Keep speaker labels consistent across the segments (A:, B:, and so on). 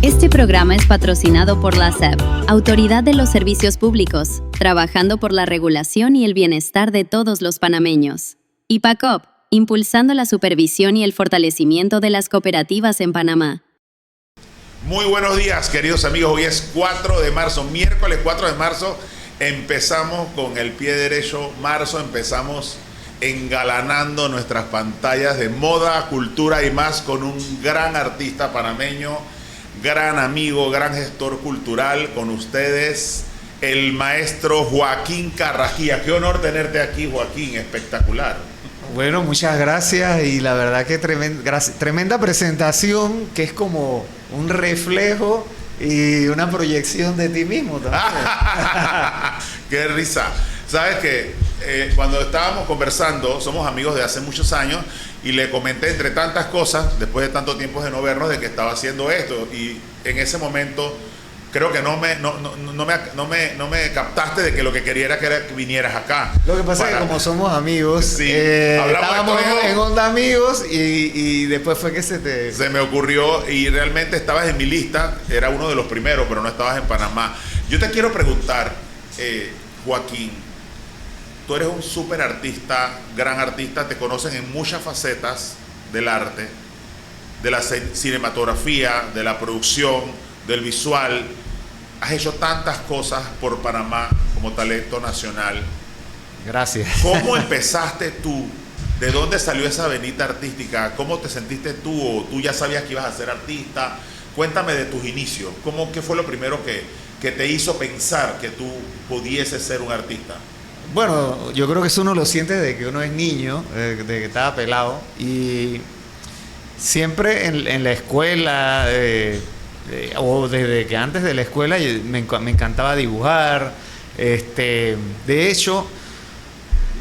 A: Este programa es patrocinado por la SEP, Autoridad de los Servicios Públicos, trabajando por la regulación y el bienestar de todos los panameños. Y PACOP, impulsando la supervisión y el fortalecimiento de las cooperativas en Panamá.
B: Muy buenos días, queridos amigos. Hoy es 4 de marzo, miércoles 4 de marzo. Empezamos con el pie derecho. Marzo empezamos engalanando nuestras pantallas de moda, cultura y más con un gran artista panameño, gran amigo, gran gestor cultural, con ustedes, el maestro Joaquín Carrasquilla. Qué honor tenerte aquí, Joaquín, espectacular.
C: Bueno, muchas gracias y la verdad que tremenda presentación, que es como un reflejo y una proyección de ti mismo también.
B: Qué risa. Sabes que cuando estábamos conversando, somos amigos de hace muchos años, y le comenté entre tantas cosas, después de tanto tiempo de no vernos, de que estaba haciendo esto, y en ese momento creo que no me captaste de que lo que quería era que vinieras acá.
C: Lo que pasa es que como somos amigos,
B: sí,
C: estábamos en onda amigos y después fue que se
B: me ocurrió, y realmente estabas en mi lista, era uno de los primeros, pero no estabas en Panamá. Yo te quiero preguntar, Joaquín, tú eres un súper artista, gran artista, te conocen en muchas facetas del arte, de la cinematografía, de la producción, del visual. Has hecho tantas cosas por Panamá como talento nacional.
C: Gracias.
B: ¿Cómo empezaste tú? ¿De dónde salió esa venita artística? ¿Cómo te sentiste tú? ¿O tú ya sabías que ibas a ser artista? Cuéntame de tus inicios. ¿Qué fue lo primero que te hizo pensar que tú pudieses ser un artista?
C: Bueno, yo creo que eso uno lo siente desde que uno es niño, de que estaba pelado. Y siempre en la escuela, o desde que antes de la escuela, me encantaba dibujar. De hecho,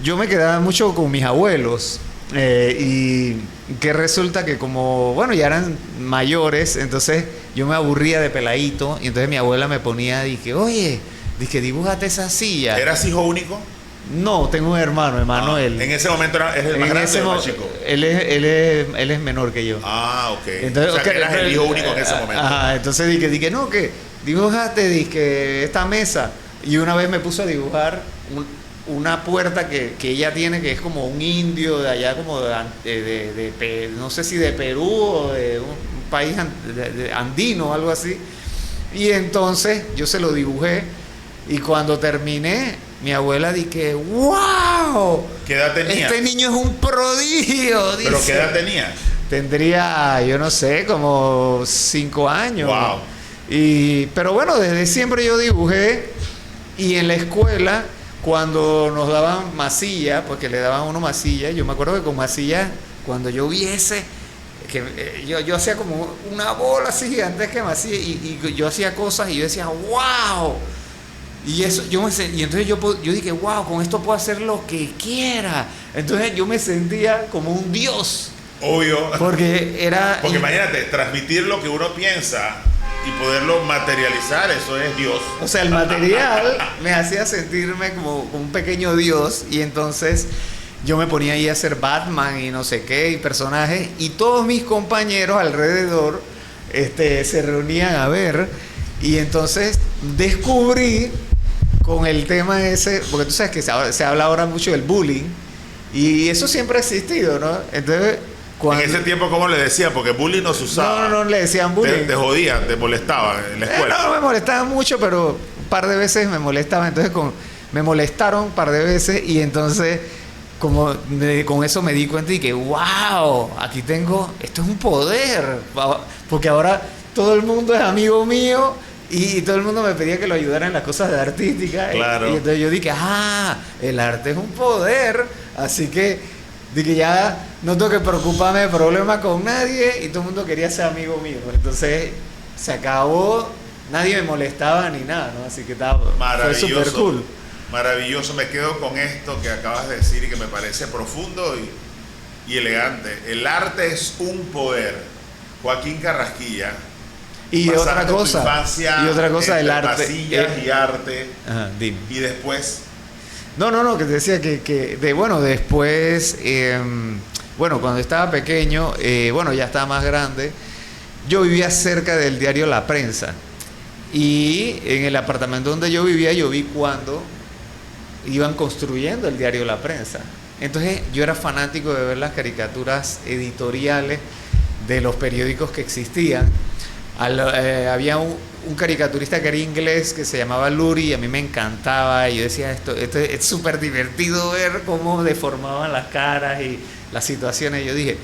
C: yo me quedaba mucho con mis abuelos. Y que resulta que como, bueno, ya eran mayores, entonces yo me aburría de peladito. Y entonces mi abuela me ponía, dije, oye, dibújate esa silla.
B: ¿Eras hijo único?
C: No, tengo un hermano, Emanuel.
B: En ese momento es el más grande o el más chico.
C: Él es menor que yo.
B: Ah, ok.
C: Entonces,
B: o sea, que eras el hijo único en ese momento.
C: Ajá, entonces dije, no, que dibújate, esta mesa. Y una vez me puso a dibujar una puerta que ella tiene, que es como un indio de allá, como no sé si de Perú o de un país andino o algo así. Y entonces yo se lo dibujé, y cuando terminé, mi abuela dije, ¡wow!
B: ¿Qué edad tenía?
C: Este niño es un prodigio, dice.
B: ¿Pero qué edad tenía?
C: Tendría, yo no sé, como 5 años.
B: Wow.
C: Pero bueno, desde siempre yo dibujé, y en la escuela, cuando nos daban masilla, porque le daban uno masilla, yo me acuerdo que con masilla, cuando yo viese, que yo hacía como una bola así gigantesca de masilla, y yo hacía cosas y yo decía, ¡wow! Y eso, y entonces yo dije, wow, con esto puedo hacer lo que quiera. Entonces yo me sentía como un dios.
B: Obvio.
C: Porque
B: imagínate, transmitir lo que uno piensa y poderlo materializar, eso es Dios.
C: O sea, el material me hacía sentirme como un pequeño dios, y entonces yo me ponía ahí a hacer Batman y no sé qué, y personajes, y todos mis compañeros alrededor se reunían a ver, y entonces descubrí con el tema ese, porque tú sabes que se habla ahora mucho del bullying, y eso siempre ha existido, ¿no? Entonces,
B: en ese tiempo, ¿cómo le decían? Porque bullying no se usaba.
C: No le decían bullying.
B: Te jodían, te molestaban en la escuela.
C: No me molestaban mucho, pero un par de veces me molestaban. Entonces me molestaron un par de veces, y entonces con eso me di cuenta y que wow, aquí esto es un poder, porque ahora todo el mundo es amigo mío. Y todo el mundo me pedía que lo ayudara en las cosas de artística.
B: Claro.
C: Y entonces yo dije, el arte es un poder. Así que dije, ya no tengo que preocuparme de problemas con nadie. Y todo el mundo quería ser amigo mío. Entonces se acabó, nadie me molestaba ni nada, ¿no? Así que fue súper cool.
B: Maravilloso. Me quedo con esto que acabas de decir y que me parece profundo y elegante. El arte es un poder. Joaquín Carrasquilla
C: Y otra
B: tu
C: cosa,
B: infancia
C: y otra cosa del
B: entre
C: arte.
B: pasillas y arte.
C: Ajá, dime.
B: Y después,
C: No, que te decía bueno, después, bueno, cuando estaba pequeño, bueno, ya estaba más grande, yo vivía cerca del diario La Prensa. Y en el apartamento donde yo vivía, yo vi cuando iban construyendo el diario La Prensa. Entonces yo era fanático de ver las caricaturas editoriales de los periódicos que existían. Había un caricaturista que era inglés que se llamaba Lurie y a mí me encantaba y yo decía esto es súper divertido ver cómo deformaban las caras y las situaciones. Yo dije,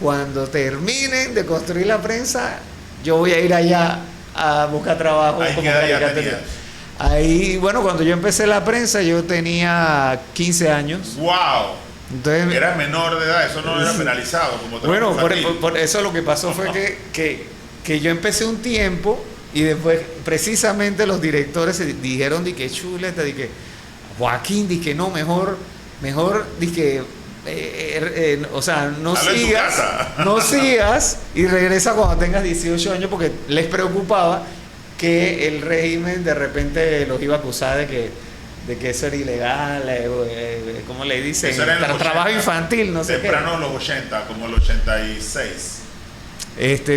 C: cuando terminen de construir La Prensa, yo voy a ir allá a buscar trabajo.
B: ¿ahí
C: como
B: qué edad ya
C: caricaturista.
B: tenías?
C: Ahí, bueno, cuando yo empecé La Prensa yo tenía 15 años.
B: ¡Wow!
C: Entonces,
B: Era menor de edad, eso no era penalizado como
C: bueno,
B: trabajo infantil.
C: por eso lo que pasó fue que yo empecé un tiempo y después precisamente los directores se dijeron de que chuleta, de que Joaquín, de que no, mejor, de que o sea, no
B: Hazlo en tu
C: sigas,
B: casa.
C: no sigas y regresa cuando tengas 18 años porque les preocupaba que el régimen de repente los iba a acusar de que eso era ilegal, ¿cómo le dicen?
B: Eso era en los
C: Trabajo
B: 80,
C: infantil, no sé qué.
B: temprano los 80, como el 86.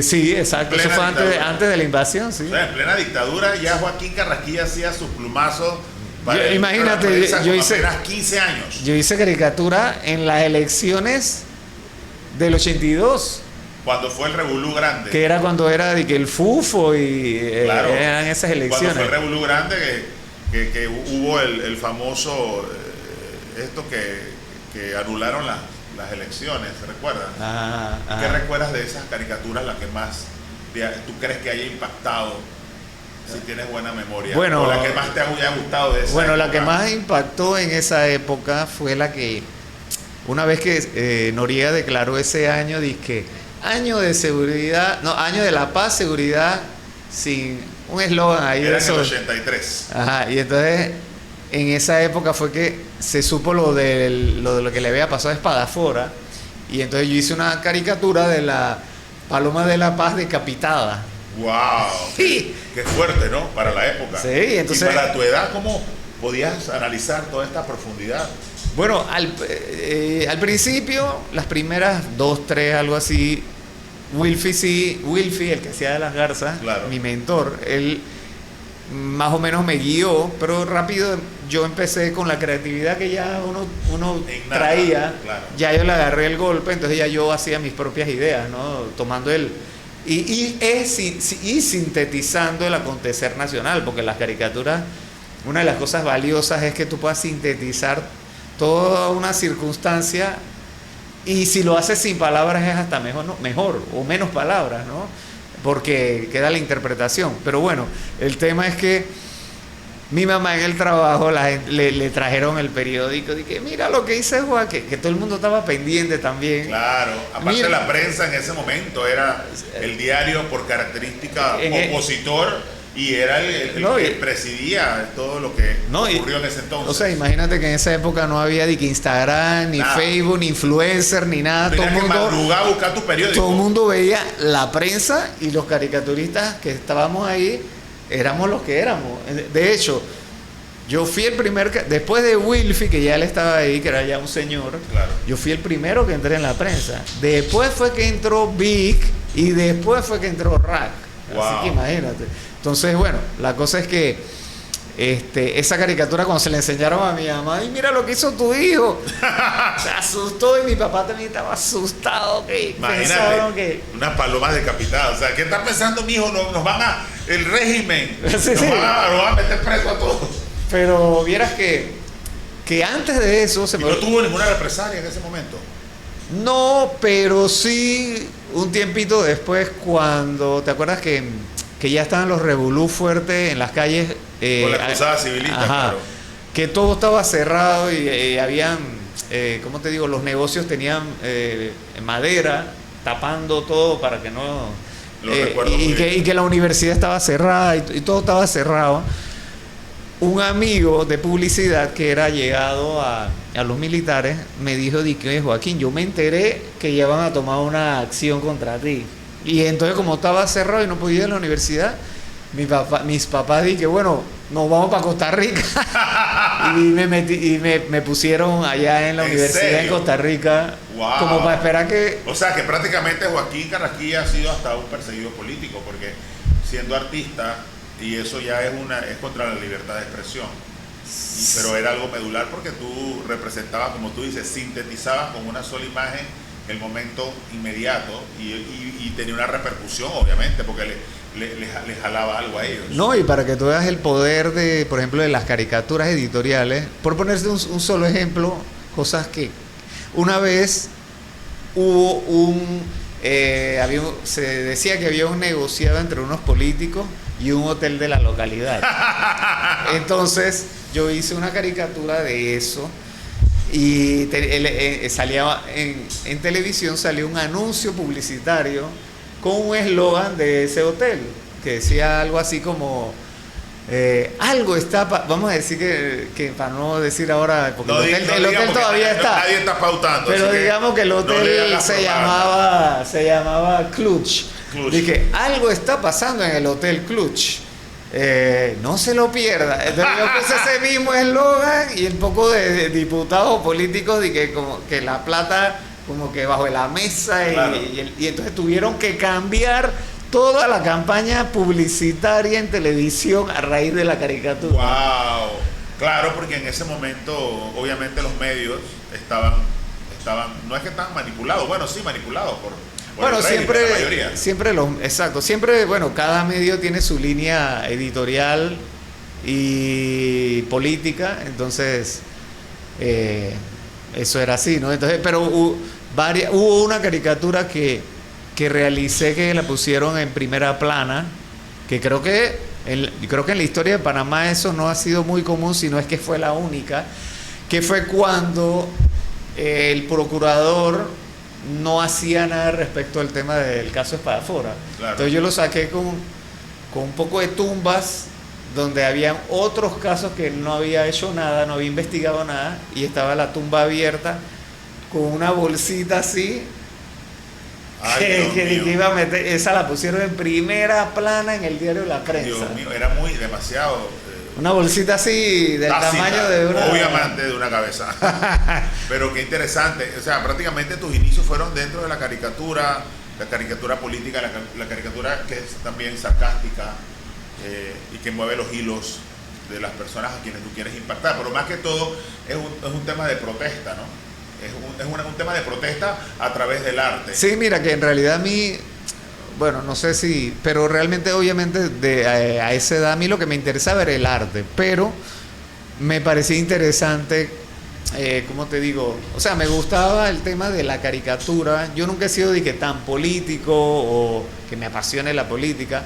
C: Sí, exacto. Eso
B: Plena
C: fue
B: dictadura.
C: antes de la invasión, sí.
B: O sea, en plena dictadura ya Joaquín Carrasquilla hacía su plumazo.
C: Imagínate,
B: para la prensa
C: yo
B: con
C: hice-
B: apenas 15 años.
C: Yo hice caricatura en las elecciones del 82,
B: Cuando fue el revolú grande.
C: que era cuando era de que el FUFO y
B: Claro.
C: eran esas
B: Cuando
C: elecciones.
B: fue el revolú grande que hubo el famoso esto que anularon las elecciones, ¿se recuerdan?
C: Ajá, ajá.
B: ¿Qué recuerdas de esas caricaturas, la que más tú crees que haya impactado? Si tienes buena memoria.
C: Bueno,
B: o la que más te haya gustado de esa
C: Bueno, la
B: época.
C: que más impactó en esa época fue la que, una vez que Noriega declaró ese año, dizque año de seguridad, no, año de la paz, seguridad, sin un eslogan ahí
B: Era
C: de
B: en el
C: esos.
B: 83.
C: Ajá, y entonces en esa época fue que se supo lo de lo que le había pasado a Espadafora, y entonces yo hice una caricatura de la Paloma de la Paz decapitada.
B: ¡Wow!
C: Sí.
B: Qué fuerte, ¿no? Para la época.
C: Sí, entonces-
B: Y para tu edad, ¿cómo podías analizar toda esta profundidad?
C: Bueno, al principio, las primeras 2, 3, algo así, Wilfie, el que hacía de las garzas,
B: Claro.
C: mi mentor, él más o menos me guió, pero rápido yo empecé con la creatividad que ya uno
B: Innata,
C: traía,
B: claro.
C: ya yo le agarré el golpe, entonces ya yo hacía mis propias ideas, ¿no? Tomando y sintetizando el acontecer nacional, porque las caricaturas, una de las cosas valiosas es que tú puedas sintetizar toda una circunstancia, y si lo haces sin palabras es hasta mejor, ¿no? Mejor o menos palabras, ¿no? Porque queda la interpretación. Pero bueno, el tema es que mi mamá en el trabajo le trajeron el periódico y que mira lo que hice Juan, que todo el mundo estaba pendiente también.
B: Claro, aparte
C: Mira.
B: la prensa en ese momento era el diario por característica opositor y era el
C: No,
B: que
C: y-
B: presidía todo lo que ocurrió en ese entonces.
C: O sea, imagínate que en esa época no había ni que Instagram, ni
B: Nada.
C: Facebook, ni influencer, ni nada.
B: Tenías que madrugar a buscar tu periódico.
C: Todo el mundo veía la prensa, y los caricaturistas que estábamos ahí éramos los que éramos. De hecho, yo fui el después de Wilfie, que ya él estaba ahí, que era ya un señor,
B: Claro.
C: yo fui el primero que entré en la prensa. Después fue que entró Vic y después fue que entró Rack.
B: Wow.
C: Así que imagínate. Entonces, bueno, la cosa es que esa caricatura cuando se le enseñaron a mi mamá, y mira lo que hizo tu hijo, se asustó, y mi papá también estaba asustado, que pensaron
B: Imagínate,
C: que...
B: unas palomas decapitadas. O sea, ¿qué está pensando mi hijo? Nos van a... El régimen.
C: Sí,
B: nos
C: sí.
B: van a meter preso a todos.
C: Pero vieras que antes de eso se
B: Y
C: me...
B: no tuvo ninguna represalia en ese momento.
C: No, pero sí un tiempito después, cuando te acuerdas que ya estaban los revolú fuertes en las calles,
B: Con la cruzada civilista,
C: ajá,
B: claro.
C: que todo estaba cerrado y habían, ¿cómo te digo? Los negocios tenían madera tapando todo para que no...
B: Lo recuerdo muy bien.
C: y que la universidad estaba cerrada y todo estaba cerrado. Un amigo de publicidad que era llegado a los militares me dijo, di que Joaquín, yo me enteré que ya van a tomar una acción contra ti. Y entonces como estaba cerrado y no podía ir a la universidad, mis papás dije, bueno, nos vamos para Costa Rica. Me pusieron allá en la universidad en Costa Rica.
B: Wow.
C: Como para esperar que...
B: O sea que prácticamente Joaquín Carrasquilla ha sido hasta un perseguido político, porque siendo artista, y eso ya es contra la libertad de expresión. Pero era algo medular porque tú representabas, como tú dices, sintetizabas con una sola imagen el momento inmediato y tenía una repercusión, obviamente, porque le jalaba algo a ellos.
C: No, y para que tú veas el poder de, por ejemplo, de las caricaturas editoriales, por ponerse un solo ejemplo, cosas que una vez hubo se decía que había un negociado entre unos políticos y un hotel de la localidad. Entonces yo hice una caricatura de eso y salía en televisión, salió un anuncio publicitario con un eslogan de ese hotel que decía algo así como algo está vamos a decir que para no decir ahora porque el hotel todavía está,
B: nadie está pautando,
C: pero digamos que el hotel se llamaba Clutch. Dije, algo está pasando en el Hotel Clutch, no se lo pierda. Entonces yo puse ese mismo eslogan y un poco de diputados políticos de como que la plata como que bajo la mesa
B: claro.
C: y entonces tuvieron que cambiar toda la campaña publicitaria en televisión a raíz de la caricatura.
B: Wow, claro, porque en ese momento obviamente los medios estaban no es que estaban manipulados, bueno, sí, manipulados por
C: bueno,
B: el régimen, la mayoría.
C: siempre, bueno, cada medio tiene su línea editorial y política, entonces eso era así, ¿no? Entonces, pero hubo una caricatura que realicé que la pusieron en primera plana, que creo que en la historia de Panamá eso no ha sido muy común, sino es que fue la única, que fue cuando el procurador no hacía nada respecto al tema del caso Espadafora.
B: Claro.
C: Entonces yo lo saqué con un poco de tumbas donde habían otros casos que él no había hecho nada, no había investigado nada, y estaba la tumba abierta con una bolsita así.
B: Ay,
C: que iba a meter, esa la pusieron en primera plana en el diario La Prensa.
B: Dios mío, era demasiado.
C: Una bolsita así del
B: tácita,
C: tamaño de una...
B: obviamente de una cabeza. Pero qué interesante. O sea, prácticamente tus inicios fueron dentro de la caricatura política, la caricatura que es también sarcástica y que mueve los hilos de las personas a quienes tú quieres impactar. Pero más que todo es un tema de protesta, ¿no? Es un tema de protesta a través del arte.
C: Sí, mira, que en realidad a mí... Bueno, no sé si... Pero realmente, obviamente, a esa edad a mí lo que me interesaba era el arte. Pero me parecía interesante, ¿cómo te digo? O sea, me gustaba el tema de la caricatura. Yo nunca he sido de que tan político o que me apasione la política.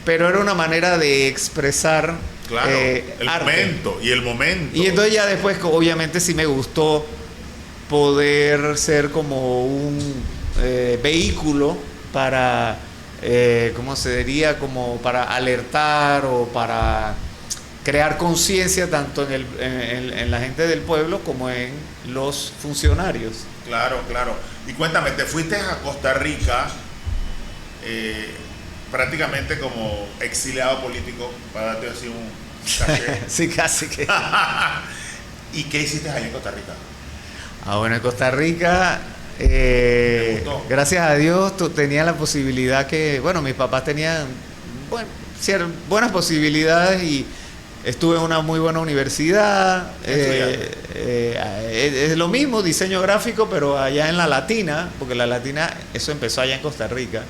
C: Pero era una manera de expresar
B: claro, el
C: arte.
B: momento.
C: Y entonces ya después, obviamente, sí me gustó poder ser como un vehículo para, ¿cómo se diría? Como para alertar o para crear conciencia tanto en la gente del pueblo como en los funcionarios.
B: Claro, claro. Y cuéntame, te fuiste a Costa Rica prácticamente como exiliado político, para darte así un caché.
C: Sí, casi que.
B: ¿Y qué hiciste allá en Costa Rica?
C: Bueno, en Costa Rica... gracias a Dios tenía la posibilidad que, bueno, mis papás tenían buenas posibilidades y estuve en una muy buena universidad. Es lo mismo, diseño gráfico, pero allá en la Latina, porque la Latina, eso empezó allá en Costa Rica.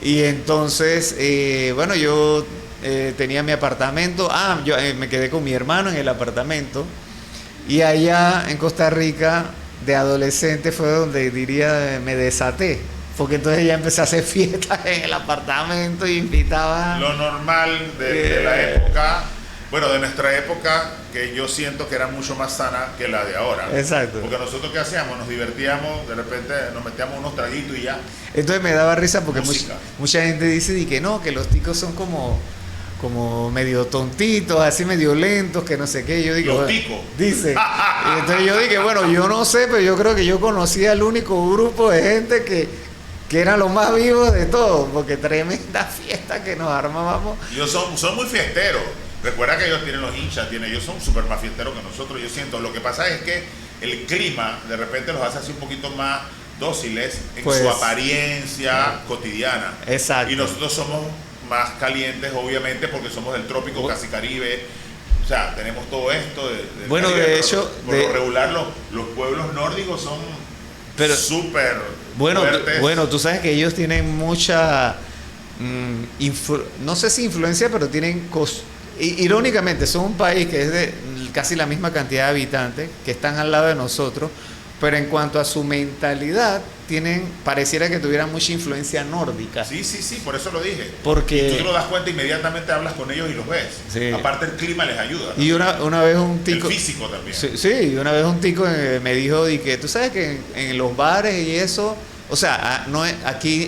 C: Y entonces, bueno, yo tenía mi apartamento. Yo me quedé con mi hermano en el apartamento. Y allá en Costa Rica, de adolescente, fue donde me desaté. Porque entonces ya empecé a hacer fiestas en el apartamento y invitaba...
B: Lo normal de la época, bueno, de nuestra época, que yo siento que era mucho más sana que la de ahora.
C: Exacto.
B: Porque nosotros, ¿qué hacíamos? Nos divertíamos, de repente nos metíamos unos traguitos y ya.
C: Entonces me daba risa porque
B: Música.
C: mucha gente dice y que no, que los ticos son como medio tontitos, así medio lentos, que no sé qué. Yo digo,
B: los ticos.
C: Dice. Y entonces yo dije, bueno, yo no sé, pero yo creo que yo conocí al único grupo de gente que que eran los más vivos de todos, porque tremenda fiesta que nos armábamos.
B: Ellos son muy fiesteros. Recuerda que ellos tienen los hinchas, ellos son súper más fiesteros que nosotros, yo siento. Lo que pasa es que el clima de repente los hace así un poquito más dóciles en
C: Pues,
B: su apariencia cotidiana.
C: Exacto.
B: Y nosotros somos más calientes, obviamente, porque somos del trópico, casi Caribe. O sea, tenemos todo esto del
C: Bueno,
B: Caribe,
C: de
B: pero
C: hecho,
B: por lo regular los pueblos nórdicos son súper fuertes.
C: Bueno, tú sabes que ellos tienen mucha, no sé si influencia, pero tienen, irónicamente, son un país que es de casi la misma cantidad de habitantes, que están al lado de nosotros, pero en cuanto a su mentalidad, pareciera que tuvieran mucha influencia nórdica.
B: Sí, por eso lo dije.
C: Porque
B: y tú te lo das cuenta, inmediatamente hablas con ellos y los ves.
C: Sí.
B: Aparte el clima les ayuda, ¿no?
C: Y una vez un tico...
B: El físico también.
C: Sí, una vez un tico me dijo que tú sabes que en los bares y eso, o sea,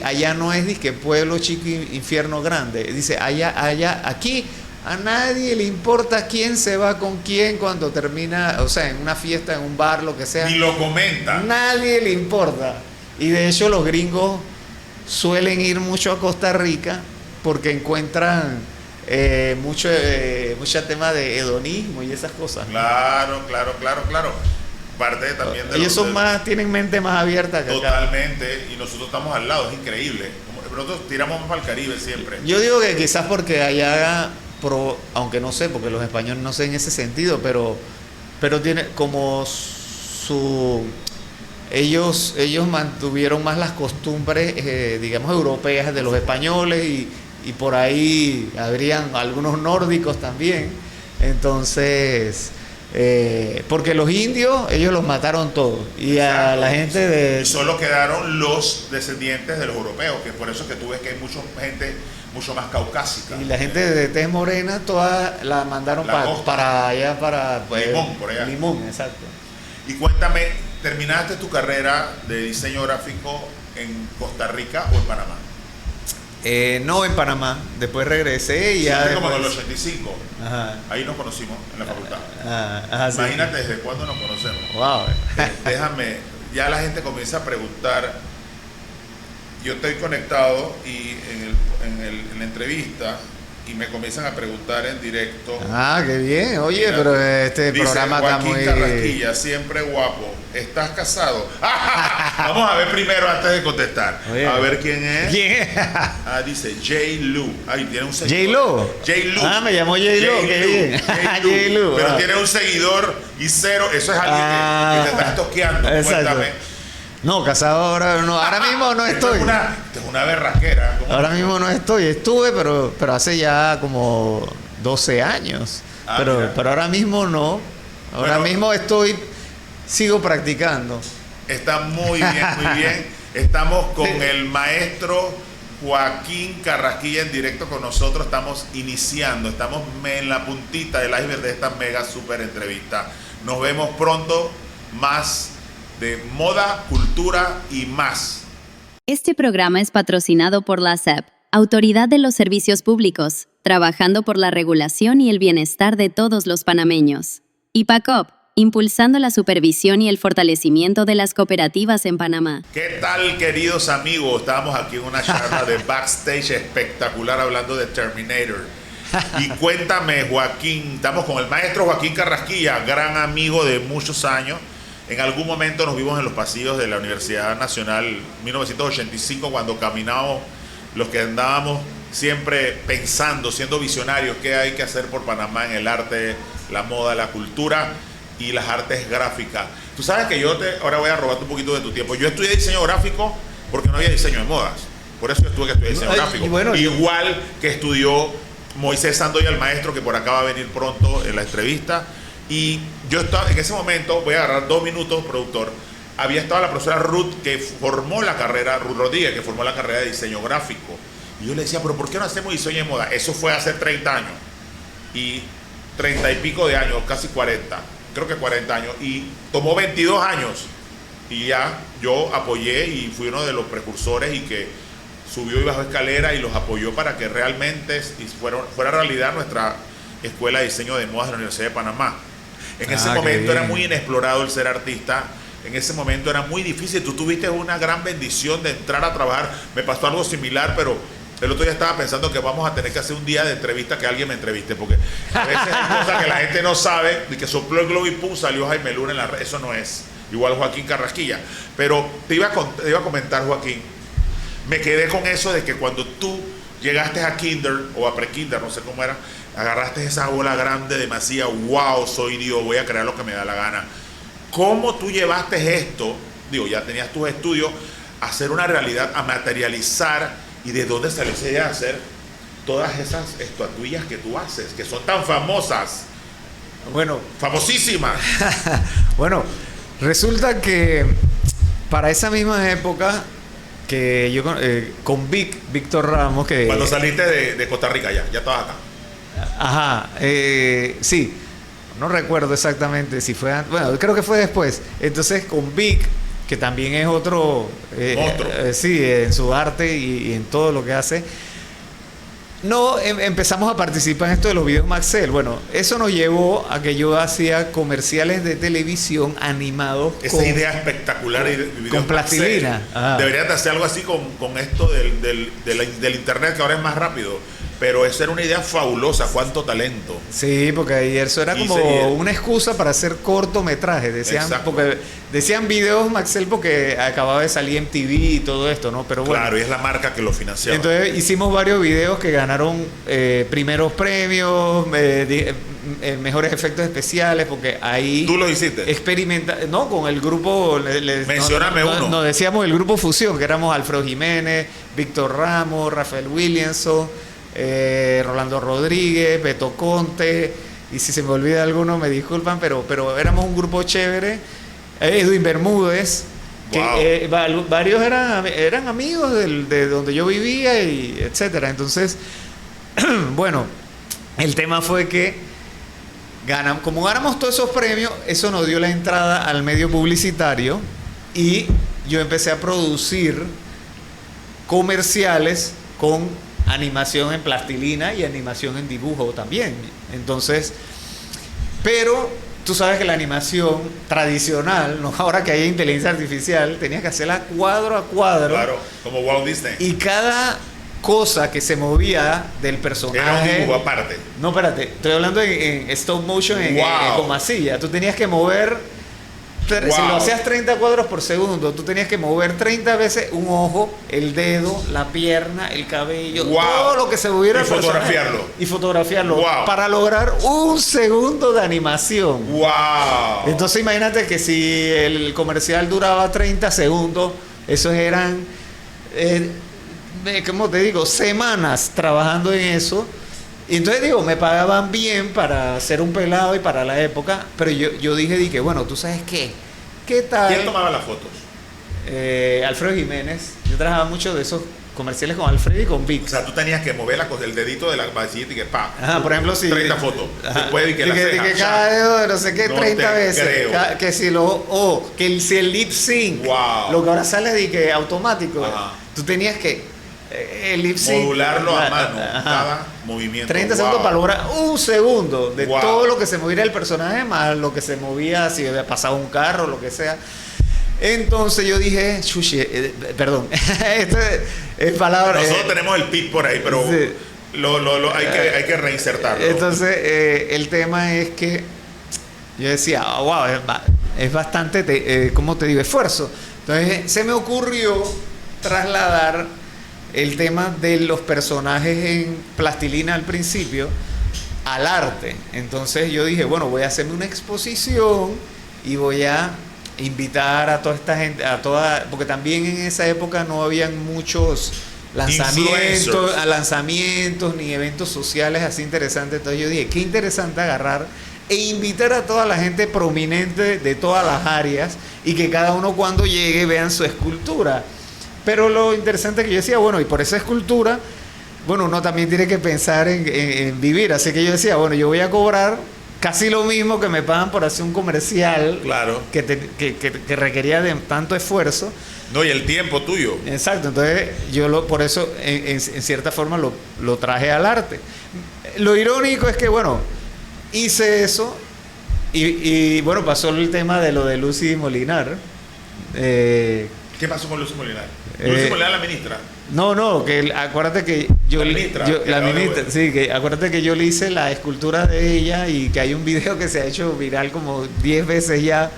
C: allá no es que pueblo chico, infierno grande. Dice, aquí a nadie le importa quién se va con quién cuando termina, o sea, en una fiesta, en un bar, lo que sea.
B: Ni lo comentan.
C: Nadie le importa. Y de hecho los gringos suelen ir mucho a Costa Rica porque encuentran mucho tema de hedonismo y esas cosas.
B: Claro. Parte también de
C: ellos tienen mente más abierta que acá.
B: Totalmente, y nosotros estamos al lado, es increíble. Nosotros tiramos más para el Caribe siempre.
C: Yo digo que quizás porque allá, aunque no sé, porque los españoles no sé en ese sentido, pero tiene como ellos mantuvieron más las costumbres, digamos, europeas de los españoles y por ahí habrían algunos nórdicos también. Entonces, porque los indios, ellos los mataron todos. Y a la gente de...
B: Y solo quedaron los descendientes de los europeos, que por eso es que tú ves que hay mucha gente mucho más caucásica.
C: Y la gente de tez morena, toda la mandaron para allá, pues,
B: Limón, por allá.
C: Limón, exacto.
B: Y cuéntame, ¿terminaste tu carrera de diseño gráfico en Costa Rica o en Panamá?
C: No, en Panamá. Después regresé y ya...
B: Como en el 85.
C: Ajá.
B: Ahí nos conocimos en la facultad.
C: Ajá, sí.
B: Imagínate desde cuándo nos conocemos.
C: Wow.
B: Déjame, ya la gente comienza a preguntar. Yo estoy conectado y en la entrevista y me comienzan a preguntar en directo.
C: Ah, qué bien. Oye, mira, pero este
B: dice,
C: programa está
B: Joaquín
C: muy...
B: Carrasquilla, siempre guapo. ¿Estás casado? Vamos a ver primero antes de contestar.
C: Oye,
B: a ver quién es.
C: ¿Quién?
B: Dice J-Lu. Ay, tiene un seguidor.
C: J-Lo. Ah, me llamó J-Lo. Qué bien.
B: J-Lu. Pero tiene un seguidor y cero. Eso es alguien que te está estoqueando. Cuéntame.
C: No, casado ahora no. Ahora mismo no estoy.
B: Esto es una berraquera.
C: Ahora mismo no estoy. Estuve, pero hace ya como 12 años. Pero ahora mismo no. Ahora mismo sigo practicando.
B: Está muy bien. Estamos con el maestro Joaquín Carrasquilla en directo con nosotros. Estamos iniciando. Estamos en la puntita del iceberg de esta mega super entrevista. Nos vemos pronto. Más de moda, cultura y más.
A: Este programa es patrocinado por la SEP, Autoridad de los Servicios Públicos, trabajando por la regulación y el bienestar de todos los panameños. Y PACOP, impulsando la supervisión y el fortalecimiento de las cooperativas en Panamá.
B: ¿Qué tal, queridos amigos? Estábamos aquí en una charla de backstage espectacular hablando de Terminator. Y cuéntame, Joaquín, estamos con el maestro Joaquín Carrasquilla, gran amigo de muchos años. En algún momento nos vimos en los pasillos de la Universidad Nacional, 1985, cuando caminábamos, los que andábamos siempre pensando, siendo visionarios, qué hay que hacer por Panamá en el arte, la moda, la cultura y las artes gráficas. Tú sabes que ahora voy a robarte un poquito de tu tiempo. Yo estudié diseño gráfico porque no había diseño de modas. Por eso yo tuve que estudiar diseño gráfico.
C: Bueno,
B: igual que estudió Moisés Sandoya, el maestro, que por acá va a venir pronto en la entrevista. Y yo estaba, en ese momento, voy a agarrar 2 minutos, productor, había estado la profesora Ruth, que formó la carrera, Ruth Rodríguez, que formó la carrera de diseño gráfico. Y yo le decía, pero ¿por qué no hacemos diseño de moda? Eso fue hace 30 años. Y 30 y pico de años, casi 40, creo que 40 años. Y tomó 22 años. Y ya yo apoyé y fui uno de los precursores y que subió y bajó escalera y los apoyó para que realmente fuera realidad nuestra Escuela de Diseño de Modas de la Universidad de Panamá. En ese momento era muy inexplorado el ser artista en ese momento era muy difícil. Tú tuviste una gran bendición de entrar a trabajar. Me pasó algo similar, pero el otro día estaba pensando que vamos a tener que hacer un día de entrevista, que alguien me entreviste, porque a veces hay cosas que la gente no sabe, y que sopló el globo y pum, salió Jaime Luna en la red. Eso no es. Igual Joaquín Carrasquilla. Pero te iba a comentar, Joaquín, me quedé con eso de que cuando tú llegaste a Kinder o a Pre-Kinder, no sé cómo era, agarraste esa bola grande de Macía, wow, soy Dios, voy a crear lo que me da la gana. ¿Cómo tú llevaste esto? Digo, ya tenías tus estudios, a hacer una realidad, a materializar, y de dónde salió esa idea de hacer todas esas estatuillas que tú haces, que son tan famosas,
C: Bueno,
B: famosísimas.
C: bueno, resulta que para esa misma época que yo con Víctor Ramos, que
B: Cuando saliste de Costa Rica, ya estabas acá.
C: ajá, sí, no recuerdo exactamente si fue antes, bueno, creo que fue después. Entonces con Vic, que también es otro
B: Monstruo.
C: sí, en su arte y en todo lo que hace. No, empezamos a participar en esto de los videos Maxell. Bueno, eso nos llevó a que yo hacía comerciales de televisión animados
B: Esa idea espectacular y
C: con plastilina. Ajá.
B: Deberías de hacer algo así con esto del internet, que ahora es más rápido. Pero esa era una idea fabulosa, cuánto talento.
C: Sí, porque ahí eso era
B: Y
C: como
B: se-
C: una excusa para hacer cortometrajes. Decían,
B: Exacto.
C: porque decían videos Maxell porque acababa de salir MTV y todo esto, ¿no? Pero bueno.
B: Claro, y es la marca que lo financiaba.
C: Entonces hicimos varios videos que ganaron primeros premios, mejores efectos especiales, porque ahí
B: ¿Tú lo hiciste?
C: experimenta, no, con el grupo,
B: Mencióname uno.
C: nos decíamos el grupo Fusión, que éramos Alfredo Jiménez, Víctor Ramos, Rafael Williamson, Rolando Rodríguez, Beto Conte, y si se me olvida alguno me disculpan, pero éramos un grupo chévere. Edwin Bermúdez, que varios eran amigos de donde yo vivía y etcétera. Entonces, bueno, el tema fue que como ganamos todos esos premios, eso nos dio la entrada al medio publicitario y yo empecé a producir comerciales con animación en plastilina y animación en dibujo también. Entonces, pero tú sabes que la animación tradicional, no ahora que hay inteligencia artificial, tenías que hacerla cuadro a cuadro.
B: Claro, como Walt Disney.
C: Y cada cosa que se movía del personaje.
B: Era un dibujo aparte.
C: No, espérate, estoy hablando en stop motion,
B: Wow.
C: con masilla. Tú tenías que mover. Si
B: Wow.
C: lo hacías 30 cuadros por segundo, tú tenías que mover 30 veces un ojo, el dedo, la pierna, el cabello,
B: Wow.
C: todo lo que se moviera.
B: Y
C: al personaje.
B: fotografiarlo.
C: Y fotografiarlo.
B: Wow.
C: Para lograr un segundo de animación.
B: ¡Wow!
C: Entonces imagínate que si el comercial duraba 30 segundos, esos eran, ¿cómo te digo? Semanas trabajando en eso. Y entonces digo, me pagaban bien para ser un pelado y para la época, pero yo dije, bueno, ¿tú sabes qué? ¿Qué tal?
B: ¿Quién tomaba las fotos?
C: Alfredo Jiménez. Yo trabajaba mucho de esos comerciales con Alfredo y con Vic.
B: O sea, tú tenías que mover el dedito de la vasillita y que pa.
C: Ajá, por ejemplo, si
B: 30 fotos.
C: Ajá.
B: Después de que la
C: que
B: ceja,
C: cada dedo de no sé qué,
B: No
C: 30
B: te
C: veces.
B: creo.
C: Que si el lip sync,
B: Wow.
C: lo que ahora sale de que automático,
B: Ajá.
C: tú tenías que el lip sync
B: Modularlo a mano,
C: ajá.
B: cada movimiento.
C: 30
B: Wow.
C: segundos para lograr un segundo de
B: Wow.
C: todo lo que se moviera el personaje, más lo que se movía si había pasado un carro, lo que sea. Entonces yo dije, chuchi, perdón, esto es palabra.
B: Nosotros tenemos el pip por ahí, pero
C: sí.
B: hay que reinsertarlo.
C: Entonces, el tema es que yo decía, wow, es bastante, ¿cómo te digo? Esfuerzo. Entonces, se me ocurrió trasladar el tema de los personajes en plastilina al principio al arte. Entonces, yo dije, bueno, voy a hacerme una exposición y voy a invitar a toda esta gente, porque también en esa época no habían muchos lanzamientos ni eventos sociales así interesantes. Entonces yo dije, qué interesante agarrar e invitar a toda la gente prominente de todas las áreas y que cada uno cuando llegue vean su escultura. Pero lo interesante es que yo decía, bueno, y por esa escultura, bueno, uno también tiene que pensar en vivir. Así que yo decía, bueno, yo voy a cobrar casi lo mismo que me pagan por hacer un comercial,
B: Claro.
C: que requería de tanto esfuerzo.
B: No, y el tiempo tuyo.
C: Exacto, entonces yo por eso en cierta forma lo traje al arte. Lo irónico es que, bueno, hice eso y bueno, pasó el tema de lo de Lucy Molinar.
B: ¿Qué pasó con Lucy Molinar?
C: Eh,
B: Lucy Molinar, la ministra.
C: No, acuérdate que
B: La ministra,
C: la ministra, sí, que acuérdate que yo le hice la escultura de ella y que hay un video que se ha hecho viral como 10 veces ya.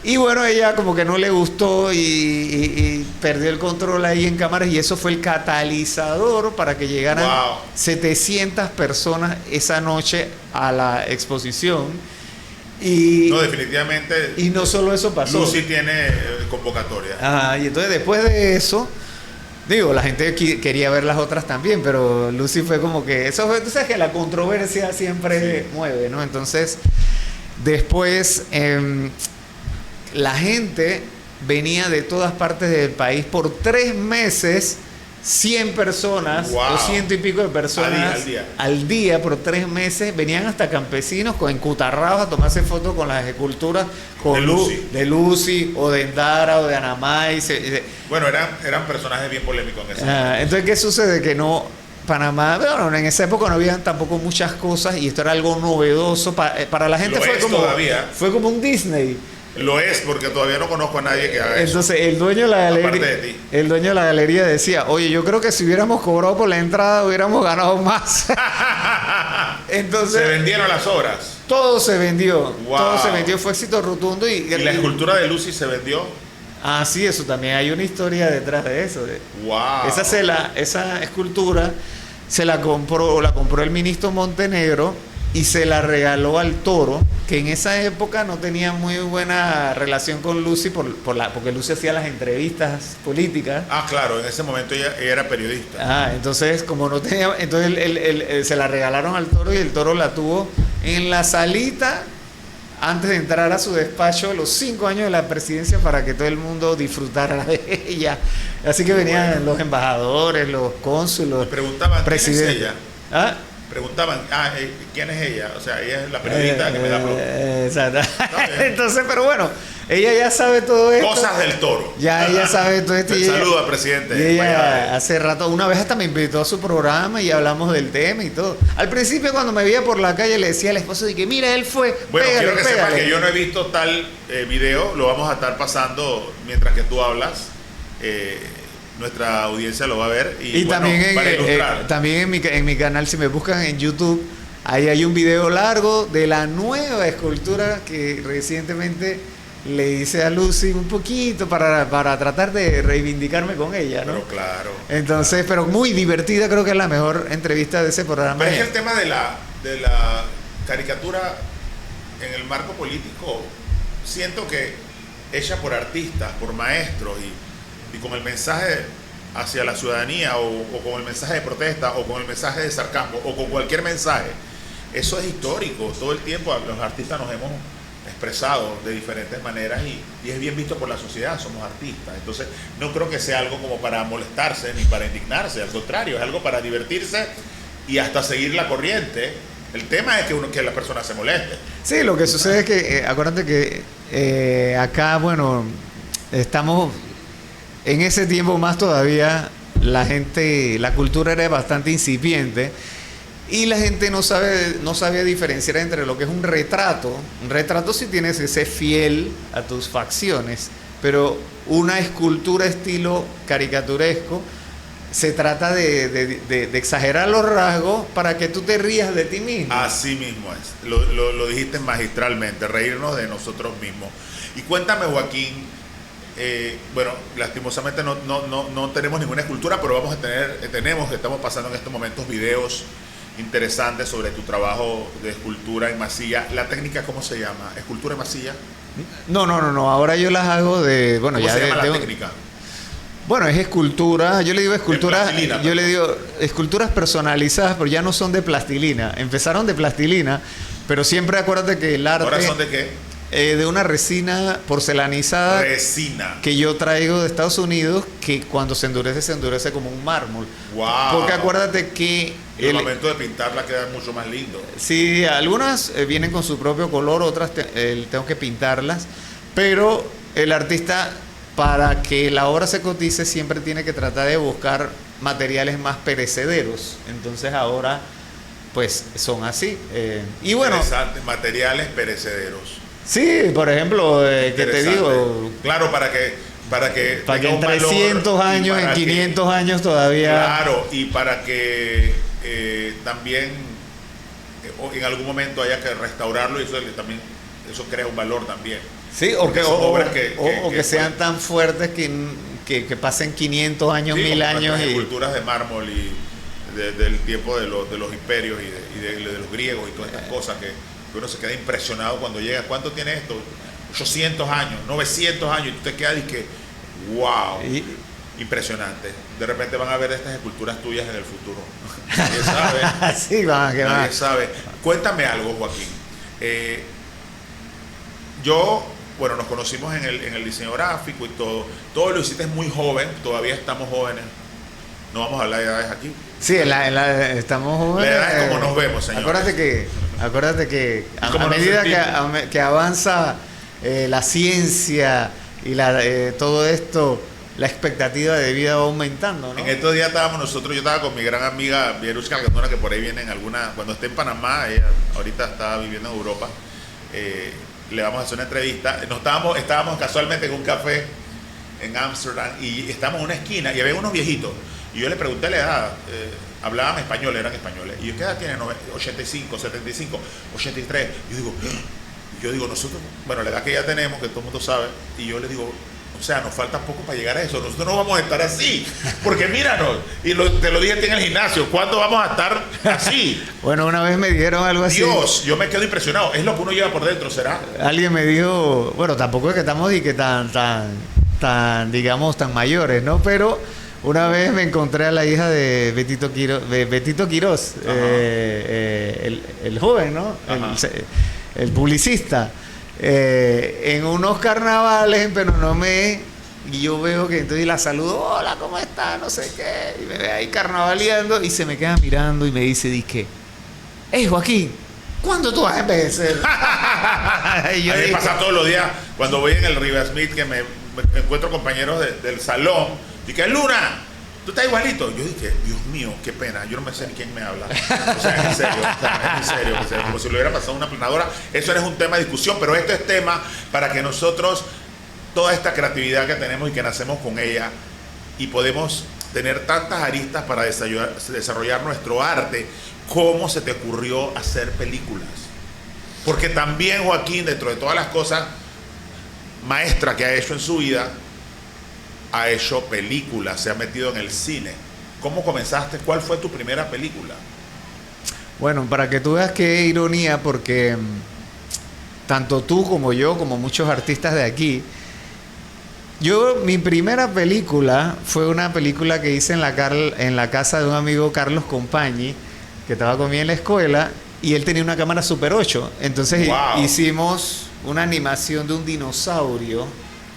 C: Y bueno, ella como que no le gustó y perdió el control ahí en cámaras y eso fue el catalizador para que llegaran 700 personas esa noche a la exposición. Y
B: no, definitivamente.
C: Y no solo eso pasó.
B: Lucy tiene convocatoria.
C: Ajá, y entonces después de eso, digo, la gente quería ver las otras también, pero Lucy fue como que, eso fue, tú sabes que la controversia siempre mueve, ¿no? Entonces, después, la gente venía de todas partes del país por 3 meses, 100 personas o 100 y pico de personas al día por 3 meses, venían hasta campesinos encutarrados a tomarse fotos con las esculturas de Lucy o de Endara o de Anamay.
B: Bueno, eran personajes bien polémicos en ese momento.
C: Entonces, ¿qué sucede? Que no, Panamá, bueno, en esa época no había tampoco muchas cosas y esto era algo novedoso para la gente. Fue como un Disney.
B: Lo es, porque todavía no conozco a nadie que haga eso.
C: Entonces el dueño de la galería decía, oye, yo creo que si hubiéramos cobrado por la entrada hubiéramos ganado más. Entonces
B: se vendieron las obras.
C: Todo se vendió. Wow. Todo se vendió, fue éxito rotundo. ¿Y
B: la escultura de Lucy se vendió?
C: Ah, sí, eso también hay una historia detrás de eso.
B: Wow.
C: Esa escultura la compró el ministro Montenegro y se la regaló al Toro, que en esa época no tenía muy buena relación con Lucy porque Lucy hacía las entrevistas políticas.
B: Ah, claro, en ese momento ella era periodista.
C: Entonces como no tenía, entonces él se la regalaron al Toro y el Toro la tuvo en la salita antes de entrar a su despacho los 5 años de la presidencia para que todo el mundo disfrutara de ella. Así que venían los embajadores, los cónsulos,
B: me preguntaban,
C: presidentes.
B: ¿quién es ella? Preguntaban, ¿quién es ella? O sea, ella es la periodista que me da plomo.
C: Exacto. Entonces, pero bueno, ella ya sabe todo esto.
B: Cosas del Toro.
C: Ya ella sabe todo esto.
B: Saluda al presidente.
C: Y ella hace rato, una vez hasta me invitó a su programa y hablamos del tema y todo. Al principio cuando me veía por la calle le decía al esposo de que mira, él fue.
B: Bueno, quiero que sepas que yo no he visto tal video, lo vamos a estar pasando mientras que tú hablas. Nuestra audiencia lo va a ver y bueno,
C: también en mi canal, si me buscan en YouTube, ahí hay un video largo de la nueva escultura que recientemente le hice a Lucy un poquito para tratar de reivindicarme con ella, ¿no?
B: Pero claro.
C: Entonces, pero muy divertida, creo que es la mejor entrevista de ese programa.
B: Pero es el tema de la caricatura en el marco político, siento que hecha por artistas, por maestros y con el mensaje hacia la ciudadanía o con el mensaje de protesta o con el mensaje de sarcasmo o con cualquier mensaje, eso es histórico. Todo el tiempo los artistas nos hemos expresado de diferentes maneras y es bien visto por la sociedad, somos artistas. Entonces no creo que sea algo como para molestarse ni para indignarse, al contrario, es algo para divertirse y hasta seguir la corriente. El tema es que la persona se moleste. Sí,
C: lo que sucede es que, acuérdate que acá, bueno, estamos... En ese tiempo más todavía la cultura era bastante incipiente y la gente no sabía diferenciar entre lo que es un retrato. Un retrato sí tienes que ser fiel a tus facciones, pero una escultura estilo caricaturesco se trata de exagerar los rasgos para que tú te rías de ti mismo.
B: Así mismo es, lo dijiste magistralmente, reírnos de nosotros mismos. Y cuéntame, Joaquín, bueno, lastimosamente no tenemos ninguna escultura, pero estamos pasando en estos momentos videos interesantes sobre tu trabajo de escultura en masilla. ¿La técnica cómo se llama? ¿Escultura en masilla?
C: No, ahora yo las hago de... Bueno,
B: ¿Cómo
C: ya
B: se llama la técnica?
C: Bueno, es escultura, yo le digo escultura, yo le digo esculturas personalizadas, pero ya no son de plastilina. Empezaron de plastilina, pero siempre acuérdate que el arte...
B: ¿Ahora son de qué?
C: De una resina porcelanizada que yo traigo de Estados Unidos, que cuando se endurece como un mármol.
B: Wow.
C: Porque acuérdate que
B: el momento de pintarla queda mucho más lindo.
C: Sí, algunas vienen con su propio color, otras tengo que pintarlas, pero el artista, para que la obra se cotice, siempre tiene que tratar de buscar materiales más perecederos. Entonces ahora pues son así. Y bueno,
B: materiales perecederos.
C: Sí, por ejemplo, ¿qué te
B: Interesante.
C: digo?
B: Claro, para que
C: Para que
B: tenga
C: en
B: un valor
C: 300
B: y
C: años, en
B: para que-
C: 500 años todavía...
B: Claro, y para que también en algún momento haya que restaurarlo y también eso crea un valor también.
C: Sí, o
B: Porque
C: que,
B: son
C: o
B: obras que
C: sean tan fuertes que pasen 500 años,
B: sí,
C: 1000
B: como
C: años.
B: nuestras
C: Y,
B: esculturas de mármol y del tiempo de los imperios y de los griegos y todas estas cosas que uno se queda impresionado cuando llega. ¿Cuánto tiene esto? 800 años, 900 años, y tú te quedas y que, wow, impresionante. De repente van a ver estas esculturas tuyas en el futuro. Nadie sabe.
C: sí, va, que va.
B: Nadie sabe. Cuéntame algo, Joaquín. Yo, bueno, nos conocimos en el diseño gráfico y todo. Todo lo hiciste muy joven, todavía estamos jóvenes. No vamos a hablar de edades aquí.
C: Sí, estamos jóvenes.
B: La edad es como nos vemos, señores.
C: Acuérdate que
B: ¿Y cómo
C: a
B: nos
C: medida
B: sentimos?
C: que avanza la ciencia y todo esto, la expectativa de vida va aumentando, ¿no?
B: En estos días yo estaba con mi gran amiga Vierushka Caldona, que por ahí viene cuando esté en Panamá, ella ahorita está viviendo en Europa, le vamos a hacer una entrevista. Estábamos casualmente en un café en Ámsterdam y estábamos en una esquina y había unos viejitos. Y yo le pregunté la edad, hablaban español, eran españoles. Y yo, ¿qué edad tienen? 85, 75, 83. Yo digo, nosotros, bueno, la edad que ya tenemos, que todo el mundo sabe, y yo le digo, o sea, nos falta poco para llegar a eso. Nosotros no vamos a estar así. Porque míranos, te lo dije a ti en el gimnasio, ¿cuándo vamos a estar así?
C: Bueno, una vez me dijeron algo así.
B: Dios, yo me quedo impresionado. Es lo que uno lleva por dentro, ¿será?
C: Alguien me dijo, bueno, tampoco es que estamos y que digamos, tan mayores, ¿no? Pero una vez me encontré a la hija de Betito Quirós, el joven, ¿no? El publicista. En unos carnavales en Penonomé, y yo veo que entonces la saludo, hola, ¿cómo está? No sé qué, y me ve ahí carnavaleando y se me queda mirando y me dice, hey Joaquín, ¿cuándo tú vas a envejecer?
B: Y yo a mí me pasa todos los días cuando voy en el River Smith que me encuentro compañeros del salón y que Luna, tú estás igualito. Yo dije, Dios mío, qué pena, yo no me sé ni quién me habla. O sea, en serio, como si le hubiera pasado una planadora. Eso no es un tema de discusión, pero esto es tema para que nosotros, toda esta creatividad que tenemos y que nacemos con ella, y podemos tener tantas aristas para desarrollar nuestro arte. ¿Cómo se te ocurrió hacer películas? Porque también Joaquín, dentro de todas las cosas maestras que ha hecho en su vida, ha hecho películas, se ha metido en el cine. ¿Cómo comenzaste? ¿Cuál fue tu primera película?
C: Bueno, para que tú veas qué ironía, porque tanto tú como yo, como muchos artistas de aquí, mi primera película fue una película que hice en la casa de un amigo, Carlos Compañi, que estaba conmigo en la escuela, y él tenía una cámara Super 8. Entonces
B: Wow.
C: hicimos una animación de un dinosaurio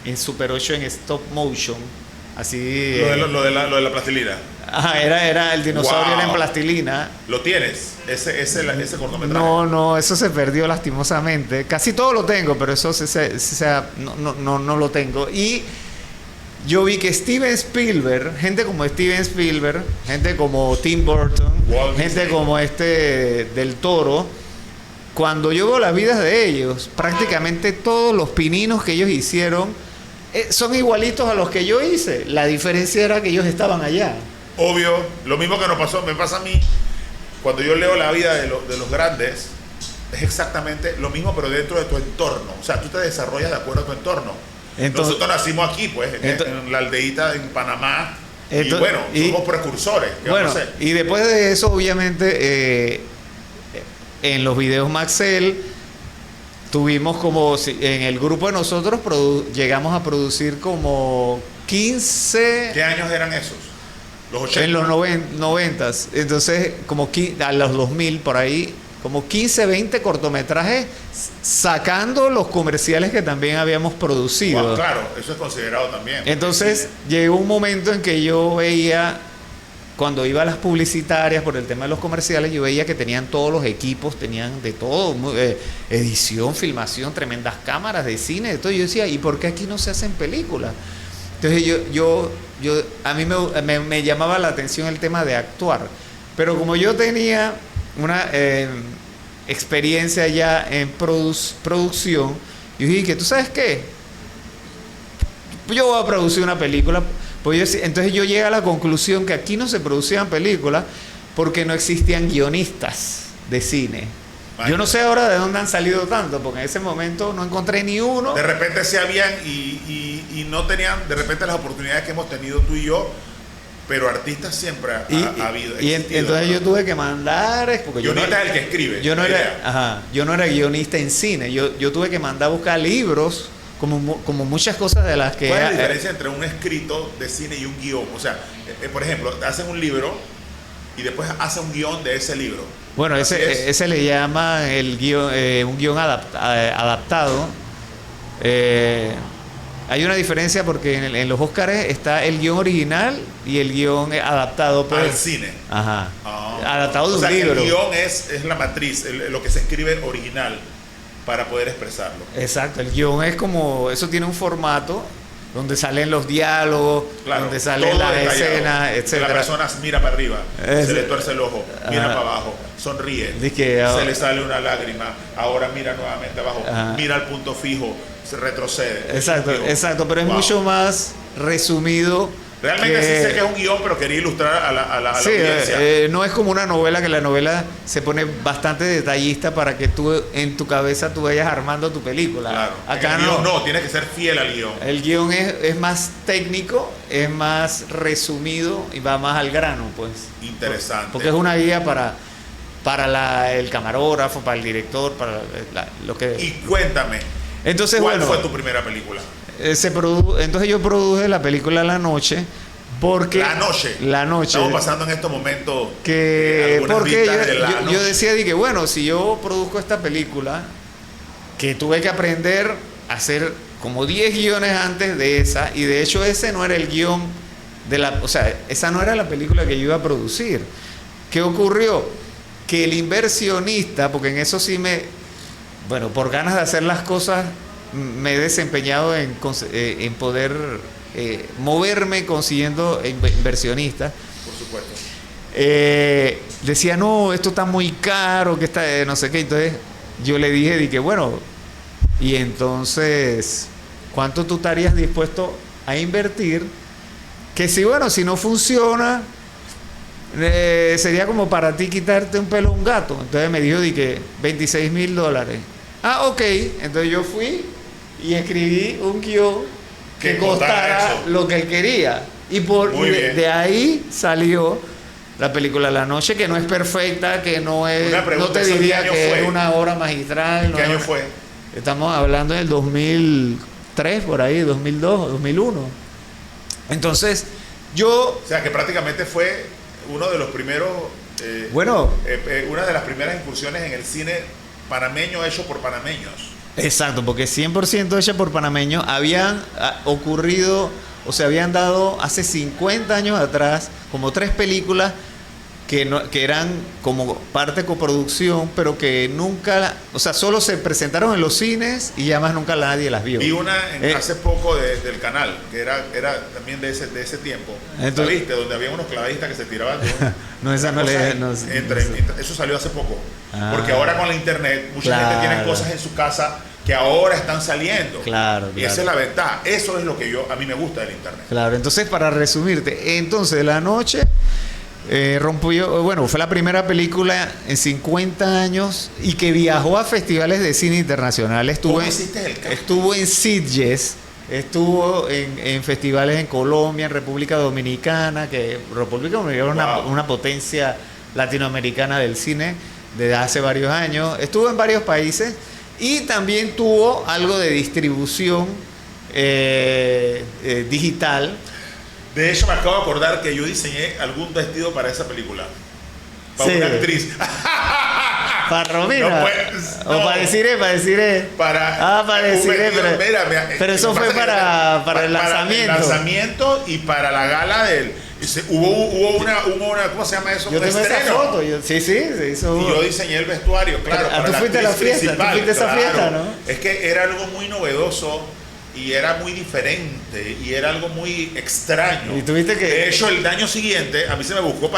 C: en Super 8 en stop motion. Así.
B: Lo de la plastilina.
C: Ajá, era el dinosaurio,
B: Wow.
C: era en plastilina.
B: ¿Lo tienes? Ese cortometraje.
C: No, eso se perdió lastimosamente. Casi todo lo tengo, pero eso no lo tengo. Y yo vi que Steven Spielberg, gente como Steven Spielberg, gente como Tim Burton,
B: Walt
C: gente
B: Disney.
C: como del Toro, cuando yo veo las vidas de ellos, prácticamente todos los pininos que ellos hicieron son igualitos a los que yo hice. La diferencia era que ellos estaban allá.
B: Obvio, lo mismo que me pasa a mí cuando yo leo la vida de los grandes, es exactamente lo mismo, pero dentro de tu entorno. O sea, tú te desarrollas de acuerdo a tu entorno.
C: Entonces,
B: nosotros nacimos aquí, pues, en la aldeíta en Panamá. Y bueno, somos precursores.
C: Bueno, y después de eso, obviamente, en los videos Maxell, tuvimos en el grupo de nosotros llegamos a producir como 15...
B: ¿Qué años eran esos? Los 80.
C: En los 90s. Entonces, a los 2000 por ahí, como 15, 20 cortometrajes sacando los comerciales que también habíamos producido.
B: Wow, claro, eso es considerado también.
C: Entonces, llegó un momento en que yo veía, cuando iba a las publicitarias por el tema de los comerciales, yo veía que tenían todos los equipos, tenían de todo, edición, filmación, tremendas cámaras de cine, de todo. Yo decía, ¿y por qué aquí no se hacen películas? Entonces a mí me llamaba la atención el tema de actuar, pero como yo tenía una experiencia ya en producción, Y yo dije, ¿tú sabes qué? Yo voy a producir una película. Pues entonces yo llegué a la conclusión que aquí no se producían películas porque no existían guionistas de cine. Yo no sé ahora de dónde han salido tanto, porque en ese momento no encontré ni uno.
B: De repente se habían y no tenían de repente las oportunidades que hemos tenido tú y yo, pero artistas siempre ha habido.
C: Y entonces yo tuve que mandar, porque
B: guionista es el que escribe.
C: Yo no era guionista en cine. Yo tuve que mandar a buscar libros, como muchas cosas de las que...
B: ¿Cuál es la diferencia entre un escrito de cine y un guión? O sea, por ejemplo, hacen un libro y después hacen un guión de ese libro.
C: Bueno, ese le llama el guión, un guión adaptado. Hay una diferencia porque en los Óscares está el guión original y el guión adaptado
B: al cine.
C: Ajá. Adaptado de un libro.
B: El guión es la matriz, lo que se escribe original para poder expresarlo.
C: Exacto, el guión es como, eso tiene un formato donde salen los diálogos,
B: claro,
C: donde salen las escenas, etc.
B: La persona mira para arriba, se le tuerce el ojo, mira para abajo, sonríe, se le sale una lágrima, ahora mira nuevamente abajo, mira al punto fijo, se retrocede.
C: Exacto, pero es mucho más resumido.
B: Realmente sí sé que es un guión, pero quería ilustrar a la audiencia.
C: No es como una novela, que la novela se pone bastante detallista para que tú en tu cabeza tú vayas armando tu película.
B: Claro.
C: Acá
B: el guión no, tiene que ser fiel al guión.
C: El guión es más técnico, es más resumido y va más al grano, pues.
B: Interesante.
C: Porque es una guía para el camarógrafo, para el director, para lo que...
B: Y cuéntame,
C: entonces,
B: ¿cuál fue tu primera película?
C: Entonces yo produje la película La Noche porque... La Noche.
B: Estamos pasando en estos momentos
C: porque yo decía que bueno, si yo produzco esta película, que tuve que aprender a hacer como 10 guiones antes de esa, y de hecho ese no era el guión o sea, esa no era la película que yo iba a producir. ¿Qué ocurrió? Que el inversionista, porque en eso sí bueno, por ganas de hacer las cosas me he desempeñado en poder moverme consiguiendo inversionistas.
B: Por supuesto.
C: Decía, no, esto está muy caro, que está no sé qué. Entonces yo le dije bueno, y entonces, ¿cuánto tú estarías dispuesto a invertir? Que si no funciona, sería como para ti quitarte un pelo a un gato. Entonces me dijo $26,000. Ah, ok. Entonces yo fui y escribí un guión que costara lo que él quería. Y de ahí salió la película La Noche, que no es perfecta, que no es... No te diría que es una obra magistral.
B: ¿Qué año fue?
C: Estamos hablando del 2003, por ahí, 2002, 2001. Entonces,
B: O sea, que prácticamente fue uno de los primeros... una de las primeras incursiones en el cine panameño hecho por panameños.
C: Exacto, porque 100% hecha por panameños. Habían ocurrido, o se habían dado hace 50 años atrás, como 3 películas que eran como parte de coproducción, pero que nunca, o sea, solo se presentaron en los cines y ya más nunca nadie las vio.
B: Vi una hace poco del canal, que era también de ese tiempo. Entonces, ¿viste? Donde había unos clavadistas que se tiraban.
C: No, esa no le...
B: Eso salió hace poco. Porque ahora con la internet, mucha gente tiene cosas en su casa que ahora están saliendo.
C: Claro.
B: Y esa es la ventaja. Eso es lo que a mí me gusta del internet.
C: Claro, entonces para resumirte, entonces La Noche... fue la primera película en 50 años y que viajó a festivales de cine internacionales.
B: ¿Cómo hiciste el caso?
C: Estuvo en Sitges, estuvo en festivales en Colombia, en República Dominicana, que República Dominicana es una potencia latinoamericana del cine desde hace varios años. Estuvo en varios países y también tuvo algo de distribución digital.
B: De hecho, me acabo de acordar que yo diseñé algún vestido para esa película. Para una actriz.
C: ¿Para Romina?
B: No.
C: O para Desiree, para pero eso fue para el lanzamiento.
B: Para el lanzamiento y para la gala del... Hubo una ¿cómo se llama eso?
C: Yo tengo esa foto. Sí, se hizo.
B: Y yo diseñé el vestuario, claro.
C: Tú fuiste a la fiesta, tú fuiste a esa fiesta, ¿no?
B: Es que era algo muy novedoso y era muy diferente y era algo muy extraño.
C: Y tuviste que...
B: De hecho, el año siguiente a mí se me convocó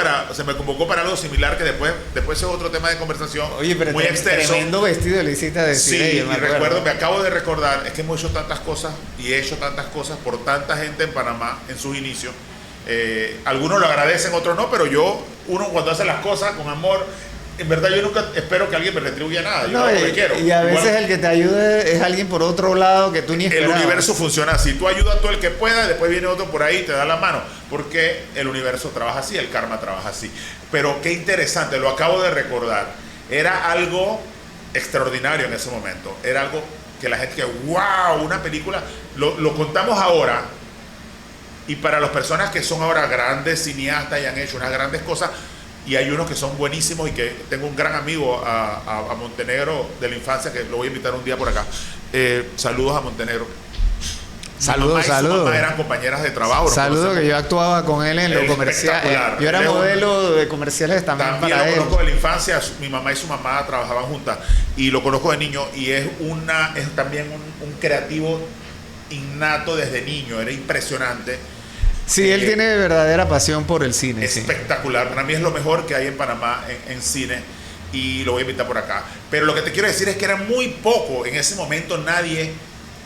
B: para algo similar que después es otro tema de conversación.
C: Oye, pero
B: muy extenso.
C: Tremendo vestido le hiciste a decir.
B: Sí, y me acabo de recordar, es que hemos hecho tantas cosas y he hecho tantas cosas por tanta gente en Panamá en sus inicios. Algunos lo agradecen, otros no, pero uno cuando hace las cosas con amor, en verdad yo nunca espero que alguien me retribuya nada. Yo hago lo que quiero.
C: Y a veces
B: Igual,
C: el que te ayude es alguien por otro lado que tú ni esperabas.
B: el universo funciona así. Tú ayudas a todo el que pueda, después viene otro por ahí y te da la mano. Porque el universo trabaja así, el karma trabaja así. Pero qué interesante, lo acabo de recordar. Era algo extraordinario en ese momento. Era algo que la gente que, wow, una película. Lo contamos ahora. Y para las personas que son ahora grandes cineastas y han hecho unas grandes cosas, y hay unos que son buenísimos y que tengo un gran amigo a Montenegro de la infancia que lo voy a invitar un día por acá. Saludos a Montenegro.
C: Saludos.
B: Su mamá eran compañeras de trabajo.
C: Saludos, que yo actuaba con él en lo comercial. Yo era modelo de comerciales también para él.
B: Lo conozco de la infancia. Mi mamá y su mamá trabajaban juntas y lo conozco de niño y es también un creativo innato desde niño. Era impresionante.
C: Sí, él tiene verdadera pasión por el cine.
B: Espectacular. Para mí es lo mejor que hay en Panamá en cine y lo voy a invitar por acá. Pero lo que te quiero decir es que era muy poco. En ese momento nadie...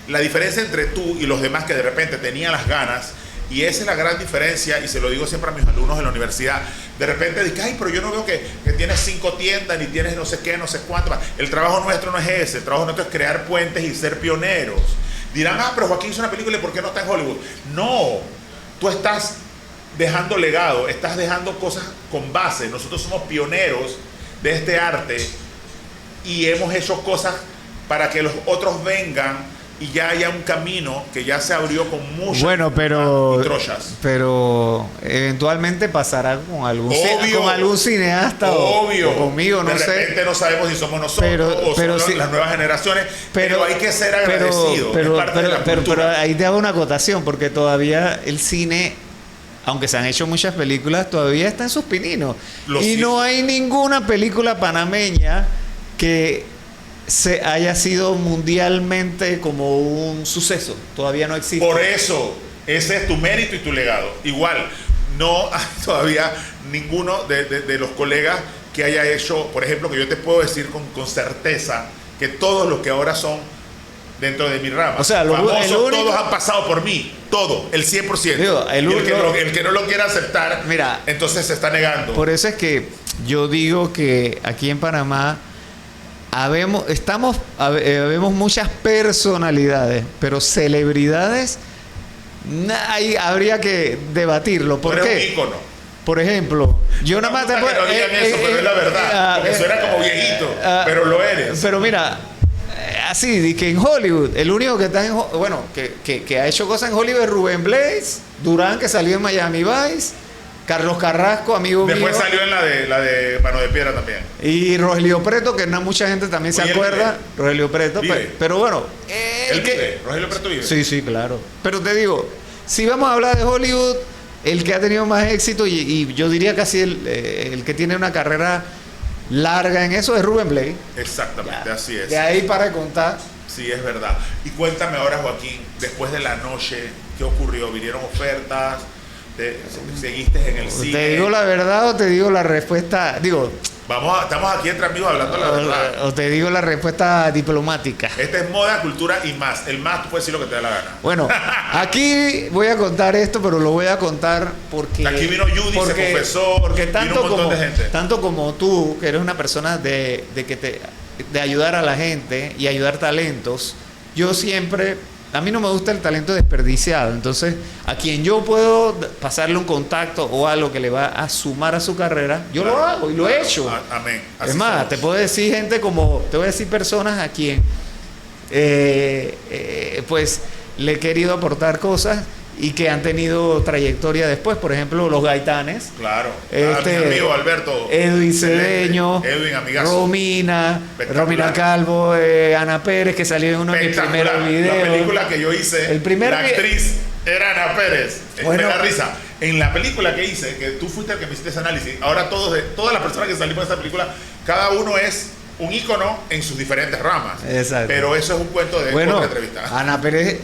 B: La diferencia entre tú y los demás que de repente tenían las ganas, y esa es la gran diferencia, y se lo digo siempre a mis alumnos en la universidad, de repente dicen, ay, pero yo no veo que tienes 5 tiendas, ni tienes no sé qué, no sé cuánto. El trabajo nuestro no es ese. El trabajo nuestro es crear puentes y ser pioneros. Dirán, pero Joaquín hizo una película y ¿por qué no está en Hollywood? No. Tú estás dejando legado, estás dejando cosas con base. Nosotros somos pioneros de este arte y hemos hecho cosas para que los otros vengan y ya haya un camino que ya se abrió con muchas trochas. Pero eventualmente pasará con algún cineasta o conmigo, no sé. De repente no sabemos si somos nosotros o son las nuevas generaciones, pero hay que ser agradecidos.
C: Pero ahí te hago una acotación, porque todavía el cine, aunque se han hecho muchas películas, todavía está en sus pininos. No hay ninguna película panameña que se haya sido mundialmente como un suceso. Todavía no existe.
B: Por eso, ese es tu mérito y tu legado. Igual, no hay todavía ninguno de los colegas que haya hecho, por ejemplo, que yo te puedo decir con certeza que todos los que ahora son dentro de mi rama,
C: o sea,
B: todos han pasado por mí, todo, el 100%. Digo, el que no lo quiera aceptar,
C: mira,
B: entonces se está negando.
C: Por eso es que yo digo que aquí en Panamá habemos muchas personalidades, pero celebridades habría que debatirlo. ¿Por qué?
B: Un ícono.
C: Por ejemplo, yo nada más te puedo...
B: no digan eso, pero es la verdad, porque suena como viejito, pero lo eres.
C: Pero mira, así, que en Hollywood, el único que está que ha hecho cosas en Hollywood es Rubén Blades, Durán, que salió en Miami Vice, Carlos Carrasco, amigo
B: Después
C: mío.
B: Salió en la de Mano de Piedra también.
C: Y Rogelio Preto, que no mucha gente también se acuerda. Rogelio Preto, pero bueno.
B: ¿Él vive? ¿Rogelio Preto vive?
C: Sí, claro. Pero te digo, si vamos a hablar de Hollywood, el que ha tenido más éxito, y yo diría casi el que tiene una carrera larga en eso, es Rubén Blades.
B: Exactamente, así es.
C: De ahí para contar.
B: Sí, es verdad. Y cuéntame ahora, Joaquín, después de la noche, ¿qué ocurrió? ¿Vinieron ofertas? ¿Seguiste en el cine?
C: ¿Te digo la verdad o te digo la respuesta?
B: Estamos aquí entre amigos hablando la verdad.
C: O te digo la respuesta diplomática.
B: Esta es moda, cultura y más. El más, tú puedes decir lo que te dé la gana.
C: Bueno, aquí voy a contar esto, pero lo voy a contar porque...
B: Aquí vino Judy, se confesó,
C: porque
B: vino un montón de gente.
C: Tanto como tú, que eres una persona de ayudar a la gente y ayudar talentos, yo siempre... A mí no me gusta el talento desperdiciado. Entonces, a quien yo puedo pasarle un contacto o algo que le va a sumar a su carrera, yo lo hago y lo he hecho.
B: Amén.
C: Así es más, somos. Te puedo decir te voy a decir personas a quien pues le he querido aportar cosas y que han tenido trayectoria después. Por ejemplo, los Gaitanes.
B: Claro. Mi amigo Alberto.
C: Edwin Cedeño.
B: Edwin, amigazo.
C: Romina Calvo, Ana Pérez, que salió en uno de mis primeros videos.
B: La película que yo hice, la actriz era Ana Pérez. Me da risa. En la película que hice, que tú fuiste el que me hiciste ese análisis, ahora todas las personas que salimos de esa película, cada uno es un ícono en sus diferentes ramas.
C: Exacto.
B: Pero eso es un cuento de
C: Bueno,
B: otra entrevista.
C: Ana Pérez,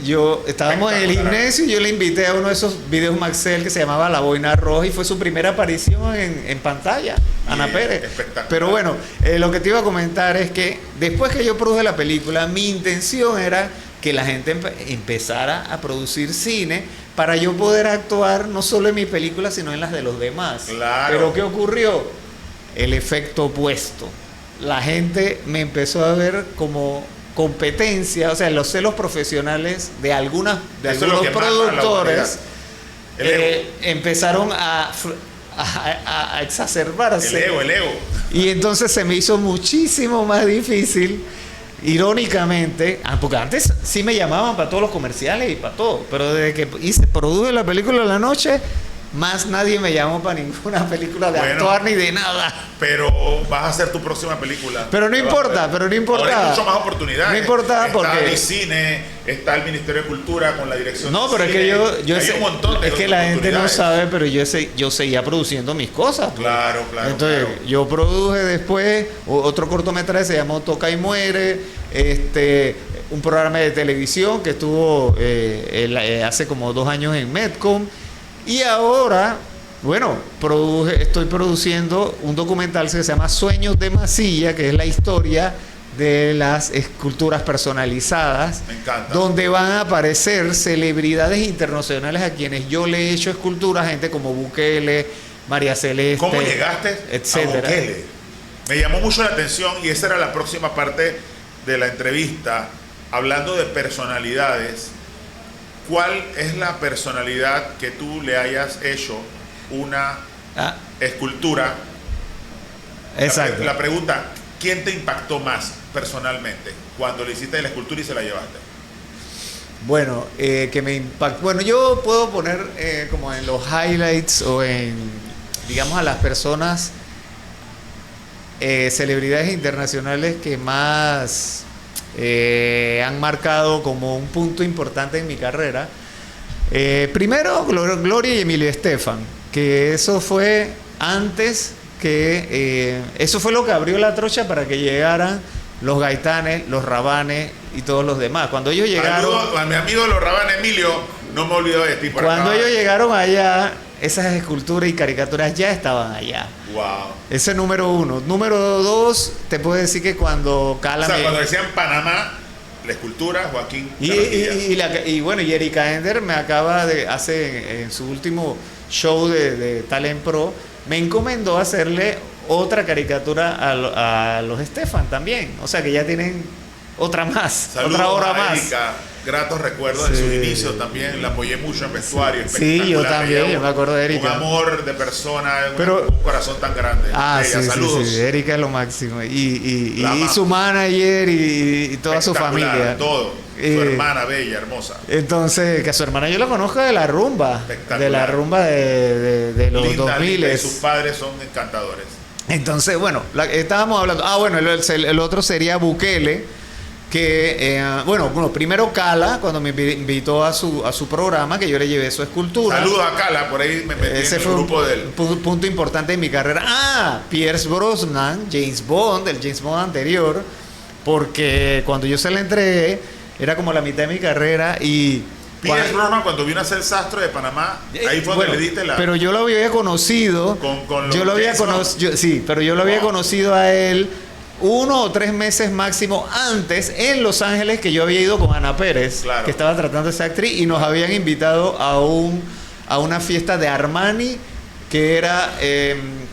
C: estábamos en el gimnasio y yo le invité a uno de esos videos Maxell que se llamaba La Boina Roja y fue su primera aparición en pantalla, Ana
B: Bien,
C: Pérez.
B: espectacular.
C: Pero bueno, lo que te iba a comentar es que después que yo produje la película, mi intención era que la gente empezara a producir cine para yo poder actuar no solo en mi película, sino en las de los demás.
B: Claro.
C: Pero ¿qué ocurrió? El efecto opuesto. La gente me empezó a ver como competencia, o sea, los celos profesionales de algunos productores empezaron a exacerbarse.
B: El ego.
C: Y entonces se me hizo muchísimo más difícil, irónicamente, porque antes sí me llamaban para todos los comerciales y para todo, pero desde que produje la película de la noche, más nadie me llamó para ninguna película de actuar ni de nada.
B: Pero vas a hacer tu próxima película.
C: Pero no importa.
B: Ahora hay mucho más oportunidades.
C: No importa
B: está
C: porque
B: el cine, está el Ministerio de Cultura con la dirección.
C: No, pero
B: cine.
C: es que yo
B: hay
C: sé,
B: un montón de
C: es que la gente no
B: oportunidades.
C: sabe, pero yo seguía produciendo mis cosas. Pues.
B: Claro.
C: Entonces, yo produje después otro cortometraje, se llamó Toca y Muere, un programa de televisión que estuvo hace como 2 años en Medcom. Y ahora, bueno, estoy produciendo un documental que se llama Sueños de Masilla, que es la historia de las esculturas personalizadas.
B: Me encanta.
C: Donde van a aparecer celebridades internacionales a quienes yo le he hecho esculturas, gente como Bukele, María Celeste.
B: ¿Cómo llegaste
C: etcétera?
B: a Bukele? Me llamó mucho la atención y esa era la próxima parte de la entrevista, hablando de personalidades. ¿Cuál es la personalidad que tú le hayas hecho una escultura?
C: Exacto.
B: La pregunta, ¿quién te impactó más personalmente cuando le hiciste la escultura y se la llevaste?
C: Bueno, que me impactó. Bueno, yo puedo poner como en los highlights o en, digamos, a las personas, celebridades internacionales que más han marcado como un punto importante en mi carrera. Primero, Gloria y Emilio Estefan, que eso fue antes que... eso fue lo que abrió la trocha para que llegaran los Gaitanes, los Rabanes y todos los demás. Cuando ellos llegaron...
B: Saludos a mi amigo los Rabanes, Emilio, no me olvido de ti.
C: Cuando ellos llegaron allá, esas esculturas y caricaturas ya estaban allá.
B: Wow.
C: Ese número 1. Número 2, te puedo decir que cuando Cala...
B: O sea, cuando decían Panamá, la escultura, Joaquín.
C: Y bueno, y Erika Ender me acaba de hace en su último show de Talent Pro, me encomendó hacerle otra caricatura a los Estefan también. O sea que ya tienen otra más,
B: Saludos
C: otra hora
B: a
C: más.
B: Erika, gratos recuerdos de sus inicios también, la apoyé mucho en vestuario.
C: Sí, yo también, yo me acuerdo de Erika.
B: Un amor de persona,
C: Pero,
B: un corazón tan grande.
C: Sí,
B: saludos.
C: sí, Erika es lo máximo. Y su manager y toda su familia.
B: Todo. Su hermana bella, hermosa.
C: Entonces, que a su hermana yo la conozco de la rumba. De la rumba de los
B: linda,
C: 2000.
B: Linda, y sus padres son encantadores.
C: Entonces, bueno, estábamos hablando... bueno, el otro sería Bukele, que, primero Cala, cuando me invitó a su programa, que yo le llevé su escultura.
B: Saludos a Cala, por ahí me metí
C: Ese
B: en el
C: fue
B: grupo del...
C: punto importante en mi carrera. Pierce Brosnan, James Bond, el James Bond anterior, porque cuando yo se la entregué, era como la mitad de mi carrera y...
B: Pierce Brosnan, cuando vino a ser sastre de Panamá, ahí fue donde le diste la...
C: Pero yo lo había conocido... yo lo había conocido... Sí, pero yo lo había conocido a él 1 o 3 meses máximo antes en Los Ángeles, que yo había ido con Ana Pérez, que estaba tratando de ser actriz, y nos habían invitado a una fiesta de Armani que era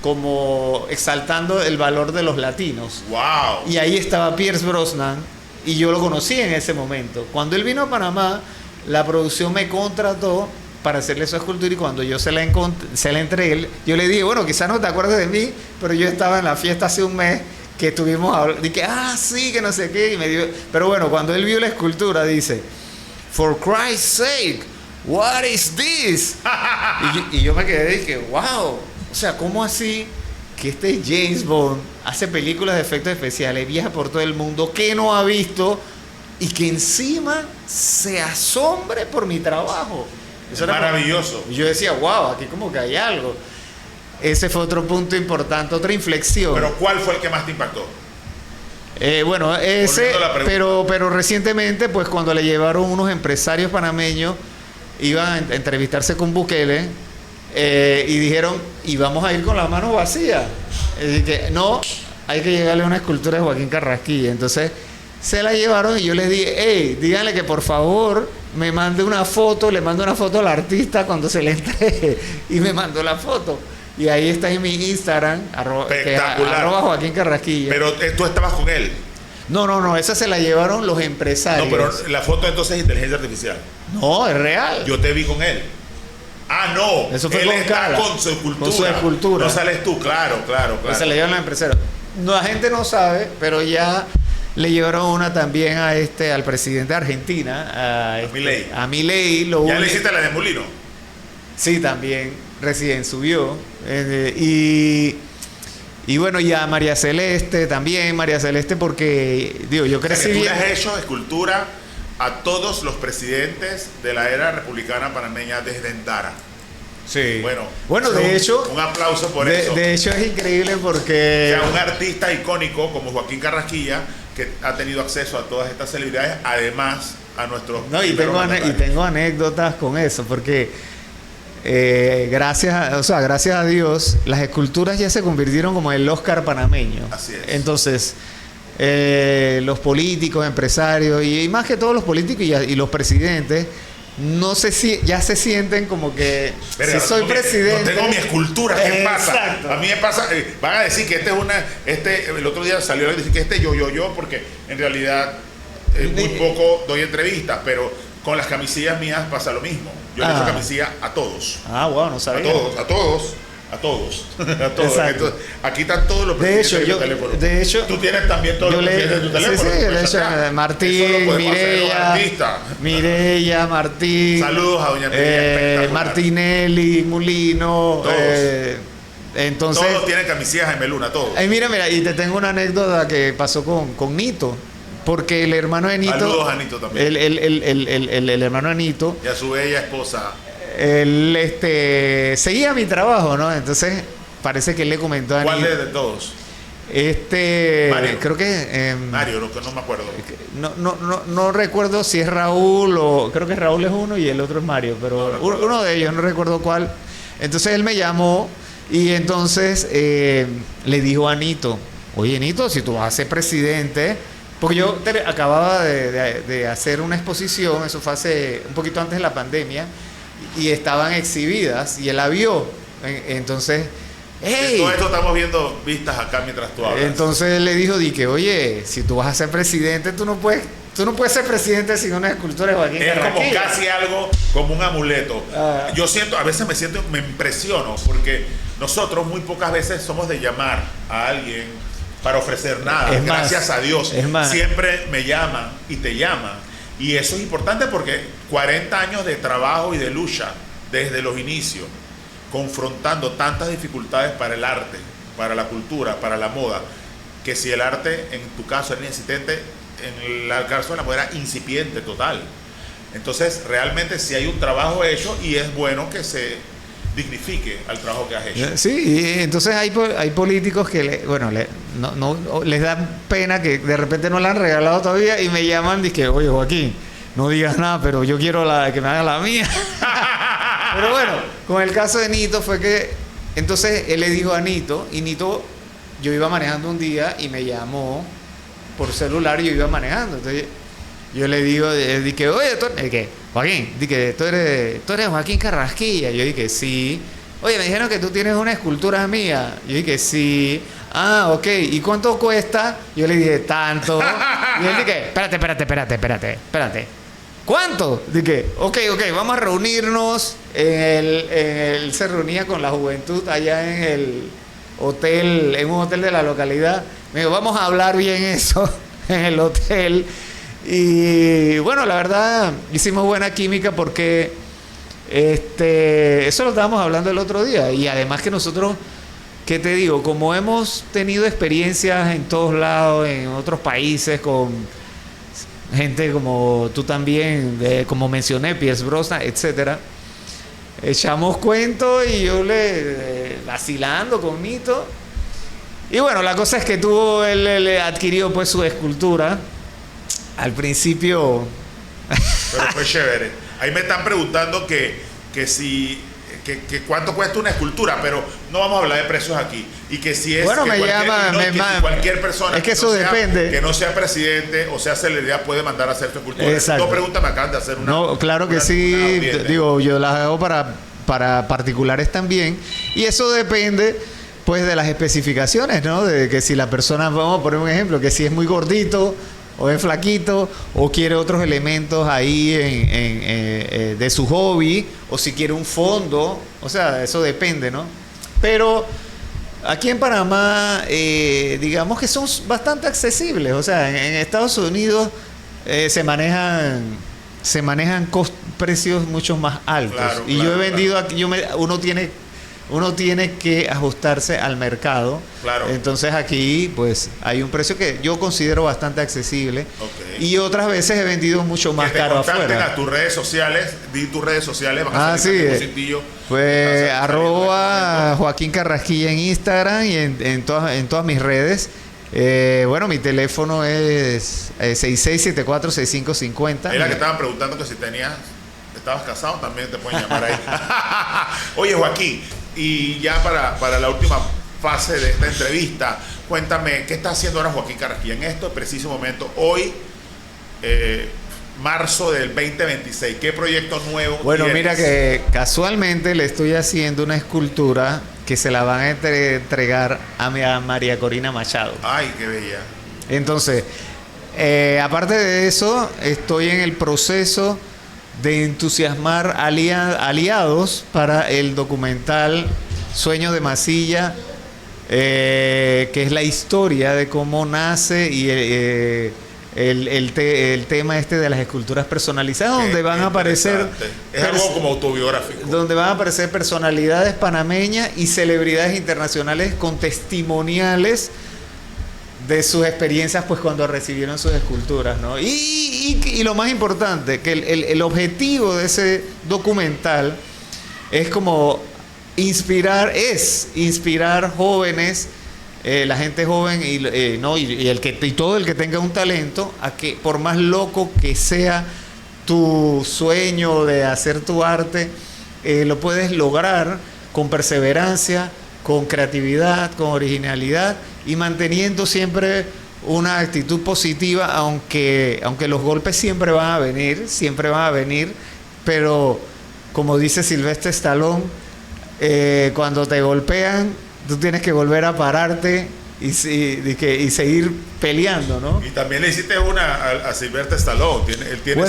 C: como exaltando el valor de los latinos.
B: ¡Wow!
C: Y ahí estaba Pierce Brosnan y yo lo conocí en ese momento. Cuando él vino a Panamá, la producción me contrató para hacerle su escultura y cuando yo se la entregué, yo le dije, bueno, quizás no te acuerdes de mí, pero yo estaba en la fiesta hace un mes que estuvimos hablando, dije, sí, que no sé qué, y me dio... Pero bueno, cuando él vio la escultura, dice, for Christ's sake, what is this? y yo me quedé y dije, wow, o sea, ¿cómo así que este James Bond hace películas de efectos especiales, viaja por todo el mundo, que no ha visto y que encima se asombre por mi trabajo?
B: Eso era maravilloso.
C: Y yo decía, wow, aquí como que hay algo. Ese fue otro punto importante, otra inflexión.
B: Pero ¿cuál fue el que más te impactó?
C: Bueno, ese,
B: Volviendo a la pregunta.
C: pero recientemente, pues cuando le llevaron unos empresarios panameños, iban a entrevistarse con Bukele, y dijeron, y vamos a ir con las manos vacías. Que no, hay que llegarle a una escultura de Joaquín Carrasquilla. Entonces, se la llevaron y yo les dije, hey, díganle que por favor me mande una foto, le mando una foto al artista cuando se le entregue. Y me mandó la foto. Y ahí está en mi Instagram,
B: Espectacular.
C: @Joaquín Carrasquilla.
B: Pero tú estabas con él.
C: No, esa se la llevaron los empresarios.
B: No, pero la foto entonces es inteligencia artificial.
C: No, es real.
B: Yo te vi con él. Ah, no.
C: Eso fue
B: él
C: con
B: está
C: Cala.
B: con su escultura.
C: Con su escultura.
B: No sales tú, claro.
C: Pues se la llevaron los empresarios. No, la gente no sabe, pero ya le llevaron una también al presidente de Argentina,
B: Milei.
C: A Milei.
B: ¿Ya le hiciste la de Molino?
C: Sí, también recién subió. Y bueno, ya María Celeste también, porque, digo, yo
B: O sea,
C: crecí
B: que tú le
C: bien.
B: has hecho escultura a todos los presidentes de la era republicana panameña desde Endara.
C: Sí.
B: Bueno,
C: de hecho,
B: un aplauso por eso.
C: de hecho es increíble porque...
B: O sea, un artista icónico como Joaquín Carrasquilla, que ha tenido acceso a todas estas celebridades, además a nuestros...
C: No, y tengo anécdotas con eso, porque gracias a Dios, las esculturas ya se convirtieron como el Oscar panameño.
B: Así es.
C: Entonces, los políticos, empresarios, y más que todos los políticos y los presidentes, no sé si ya se sienten como que
B: Pero
C: si soy presidente.
B: No tengo mi escultura, ¿qué pasa?
C: Exacto.
B: A mí me pasa, van a decir que el otro día salió a decir que yo, porque en realidad muy poco doy entrevistas, pero con las camisillas mías pasa lo mismo. Yo le echo camisilla a todos.
C: Wow, no
B: A
C: sabía.
B: todos.
C: Exacto.
B: Entonces, aquí están todos los presidentes de tu teléfono.
C: De hecho,
B: tú tienes también todos los presidentes de tu teléfono.
C: Sí,
B: Lo
C: de
B: puedes
C: hecho,
B: sacar. Eso
C: Martín,
B: lo podemos hacer los artistas.
C: Mireya, Martín.
B: Saludos a doña Mireya, espectacular.
C: Martinelli, Mulino.
B: Todos.
C: Entonces,
B: Todos tienen camisillas en Meluna, todos.
C: mira, y te tengo una anécdota que pasó con Nito. Porque el hermano de Nito.
B: Saludos a Nito también.
C: El hermano de Nito.
B: Y a su bella esposa.
C: Él seguía mi trabajo, ¿no? Entonces, parece que él le comentó a
B: ¿Cuál
C: Nito.
B: de todos?
C: Mario. Creo que.
B: Mario, no me acuerdo.
C: No recuerdo si es Raúl o. Creo que Raúl es uno y el otro es Mario, pero uno de ellos, no recuerdo cuál. Entonces él me llamó y entonces le dijo a Nito: Oye, Nito, si tú vas a ser presidente. Porque yo acababa de hacer una exposición, eso fue hace un poquito antes de la pandemia, y estaban exhibidas y él la vio. Entonces, ¡hey!
B: Todo esto estamos viendo vistas acá mientras tú hablas.
C: Entonces él le dijo, oye, si tú vas a ser presidente, tú no puedes ser presidente sin una escultura de Joaquín
B: Es como
C: Carrasquilla.
B: casi algo como un amuleto. Yo a veces me impresiono, porque nosotros muy pocas veces somos de llamar a alguien para ofrecer nada.
C: Es más,
B: gracias a Dios.
C: es más.
B: Siempre me llaman y te llaman. Y eso es importante porque 40 años de trabajo y de lucha desde los inicios, confrontando tantas dificultades para el arte, para la cultura, para la moda, que si el arte, en tu caso, era inexistente, en el caso de la moda era incipiente total. Entonces, realmente sí hay un trabajo hecho y es bueno que se dignifique al trabajo que has hecho.
C: Sí, y entonces hay políticos que les da pena que de repente no la han regalado todavía y me llaman y que, oye, Joaquín, no digas nada, pero yo quiero que me haga la mía. Pero bueno, con el caso de Nito fue que entonces él le dijo a Nito, y Nito, yo iba manejando un día y me llamó por celular y yo iba manejando. Entonces yo le digo, dije, oye, ¿qué? Joaquín, dije, ¿tú eres Joaquín Carrasquilla? Yo dije, sí. Oye, me dijeron que tú tienes una escultura mía. Yo dije, sí. Ah, ok. ¿Y cuánto cuesta? Yo le dije, tanto. Y él dije, espérate. ¿Cuánto? Dije, ok, vamos a reunirnos. Él se reunía con la juventud allá en el hotel, en un hotel de la localidad. Me dijo, vamos a hablar bien eso en el hotel. Y bueno, la verdad, hicimos buena química porque eso lo estábamos hablando el otro día. Y además que nosotros, ¿qué te digo? Como hemos tenido experiencias en todos lados, en otros países, con gente como tú también, como mencioné, Pierce Brosnan, etcétera, echamos cuentos y yo vacilando con Nito. Y bueno, la cosa es que él adquirió pues su escultura. Al principio...
B: Pero fue chévere. Ahí me están preguntando que cuánto cuesta una escultura, pero no vamos a hablar de precios aquí. Y que si es
C: bueno,
B: que
C: si
B: cualquier persona
C: es que eso depende.
B: Que no sea presidente o sea celebridad puede mandar a hacer su escultura.
C: Exacto.
B: Dos preguntas me acaban de hacer una.
C: No, claro que sí. Digo, yo las hago para particulares también. Y eso depende pues de las especificaciones, ¿no? De que si la persona, vamos a poner un ejemplo, que si es muy gordito o es flaquito, o quiere otros elementos ahí de su hobby, o si quiere un fondo, o sea, eso depende, ¿no? Pero aquí en Panamá, digamos que son bastante accesibles, o sea, en Estados Unidos se manejan precios mucho más altos.
B: Claro,
C: y yo he vendido aquí, uno tiene que ajustarse al mercado.
B: Claro.
C: Entonces aquí pues hay un precio que yo considero bastante accesible.
B: Okay.
C: Y otras veces he vendido mucho más caro afuera.
B: A tus redes sociales, di tus redes sociales.
C: Sí. Pues @ Joaquín Carrasquilla en Instagram y en todas mis redes. Bueno, mi teléfono es 6674-6550.
B: Era que estaban preguntando que si estabas casado, también te pueden llamar ahí. Oye, Joaquín, y ya para la última fase de esta entrevista, cuéntame, ¿qué está haciendo ahora Joaquín Carrasquilla en este preciso momento? Hoy, marzo del 2026, ¿qué proyecto nuevo
C: Bueno,
B: tienes?
C: mira que casualmente le estoy haciendo una escultura que se la van a entregar a María Corina Machado.
B: Ay, qué bella.
C: Entonces, aparte de eso, estoy en el proceso de entusiasmar aliados para el documental Sueños de Masilla, que es la historia de cómo nace y el tema de las esculturas personalizadas, donde van a aparecer...
B: Es algo como autobiográfico.
C: Donde van a aparecer personalidades panameñas y celebridades internacionales con testimoniales de sus experiencias pues cuando recibieron sus esculturas, ¿no? Y lo más importante, que el objetivo de ese documental es como inspirar jóvenes, la gente joven y todo el que tenga un talento, a que por más loco que sea tu sueño de hacer tu arte, lo puedes lograr con perseverancia, con creatividad, con originalidad y manteniendo siempre una actitud positiva, aunque los golpes siempre van a venir, pero como dice Sylvester Stallone, cuando te golpean, tú tienes que volver a pararte y seguir peleando, ¿no?
B: Y también le hiciste una a Sylvester Stallone, él tiene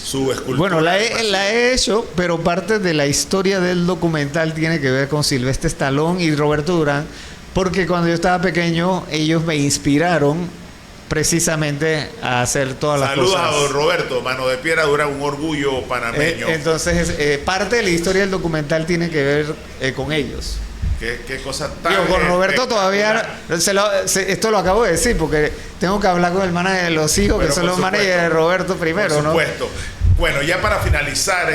B: su escultura.
C: Bueno, la he hecho, pero parte de la historia del documental tiene que ver con Sylvester Stallone y Roberto Durán, porque cuando yo estaba pequeño, ellos me inspiraron precisamente a hacer todas las cosas.
B: Saludos a don Roberto, mano de piedra dura, un orgullo panameño.
C: Entonces, parte de la historia del documental tiene que ver con ellos.
B: ¿Qué cosa tan...
C: Digo, con Roberto todavía, esto lo acabo de decir, porque tengo que hablar con el manager de los hijos, que son los managers de Roberto primero, ¿no?
B: Por supuesto. Bueno, ya para finalizar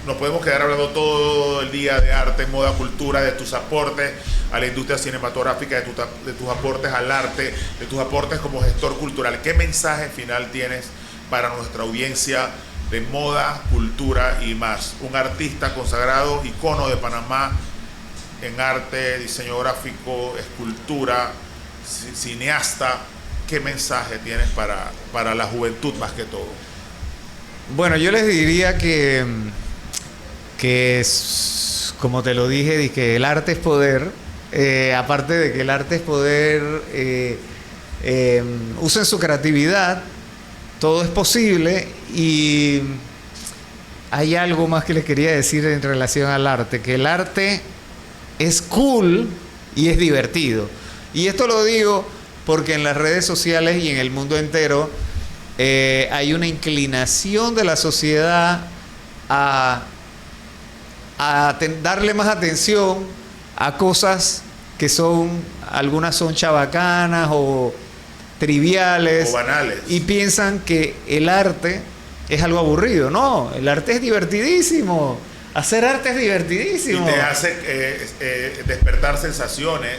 B: nos podemos quedar hablando todo el día de arte, moda, cultura, de tus aportes a la industria cinematográfica, de tus aportes al arte, de tus aportes como gestor cultural. ¿Qué mensaje final tienes para nuestra audiencia de moda, cultura y más? Un artista consagrado, icono de Panamá en arte, diseño gráfico, escultura, cineasta. ¿Qué mensaje tienes para la juventud más que todo?
C: Bueno, yo les diría que como te lo dije, que el arte es poder. Aparte de que el arte es poder, usen su creatividad, todo es posible. Y hay algo más que les quería decir en relación al arte, que el arte es cool y es divertido. Y esto lo digo porque en las redes sociales y en el mundo entero hay una inclinación de la sociedad a darle más atención a cosas que algunas son chabacanas o triviales
B: o banales,
C: y piensan que el arte es algo aburrido. No, el arte es divertidísimo. Hacer arte es divertidísimo.
B: Y te hace despertar sensaciones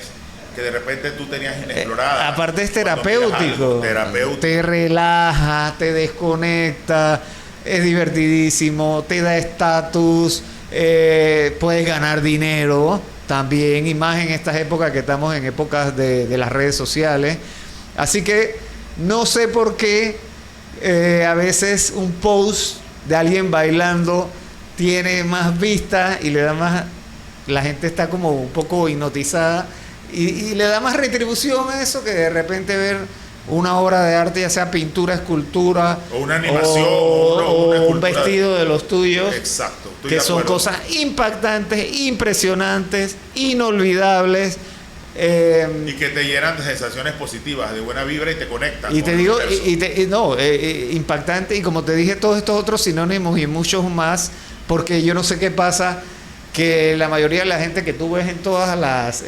B: que de repente tú tenías inexplorada.
C: Aparte es
B: Cuando miras
C: terapéutico.
B: algo, terapéutico.
C: Te relaja, te desconecta, es divertidísimo, te da estatus, puedes ganar dinero también, y más en estas épocas que estamos en épocas de las redes sociales. Así que no sé por qué a veces un post de alguien bailando tiene más vistas y le da más, la gente está como un poco hipnotizada y le da más retribución a eso que de repente ver una obra de arte, ya sea pintura, escultura
B: O una animación,
C: o
B: una
C: un
B: escultura.
C: vestido de los tuyos.
B: Exacto. estoy
C: Que
B: de
C: son
B: acuerdo.
C: cosas impactantes, impresionantes, inolvidables.
B: Y que te llenan de sensaciones positivas, de buena vibra y te conectan.
C: Y
B: con
C: te
B: el
C: digo,
B: universo.
C: impactante, y como te dije, todos estos otros sinónimos y muchos más, porque yo no sé qué pasa, que la mayoría de la gente que tú ves en todas las,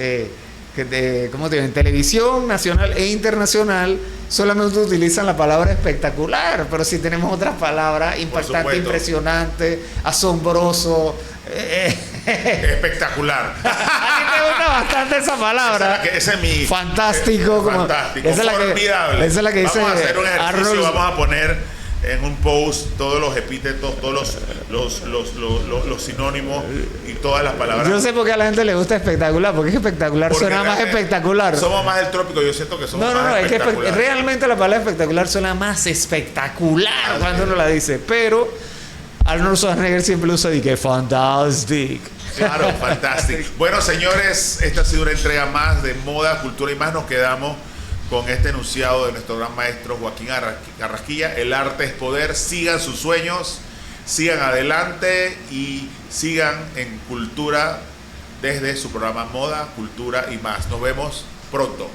C: ¿cómo te digo? En televisión nacional e internacional, solamente utilizan la palabra espectacular, pero si tenemos otras palabras, impactante,
B: supuesto.
C: impresionante, asombroso.
B: Espectacular.
C: A mí me gusta bastante esa palabra.
B: Ese es mi.
C: Fantástico, como-
B: fantástico.
C: esa es la que-
B: Formidable.
C: esa es la que dice
B: Vamos a hacer un ejercicio,
C: Arnold.
B: vamos a poner en un post todos los epítetos, todos los sinónimos y todas las palabras.
C: Yo sé por qué a la gente le gusta espectacular, porque es espectacular,
B: Porque
C: suena más
B: realmente
C: espectacular.
B: Somos más del trópico, yo siento que somos
C: No,
B: más
C: es que
B: espectaculares.
C: realmente la palabra espectacular suena más espectacular cuando uno la dice, pero Arnold Schwarzenegger siempre usa de que fantastic.
B: Claro, fantástico. Bueno, señores, esta ha sido una entrega más de moda, cultura y más. Nos quedamos con este enunciado de nuestro gran maestro Joaquín Carrasquilla. El arte es poder. Sigan sus sueños, sigan adelante y sigan en cultura desde su programa Moda, Cultura y más. Nos vemos pronto.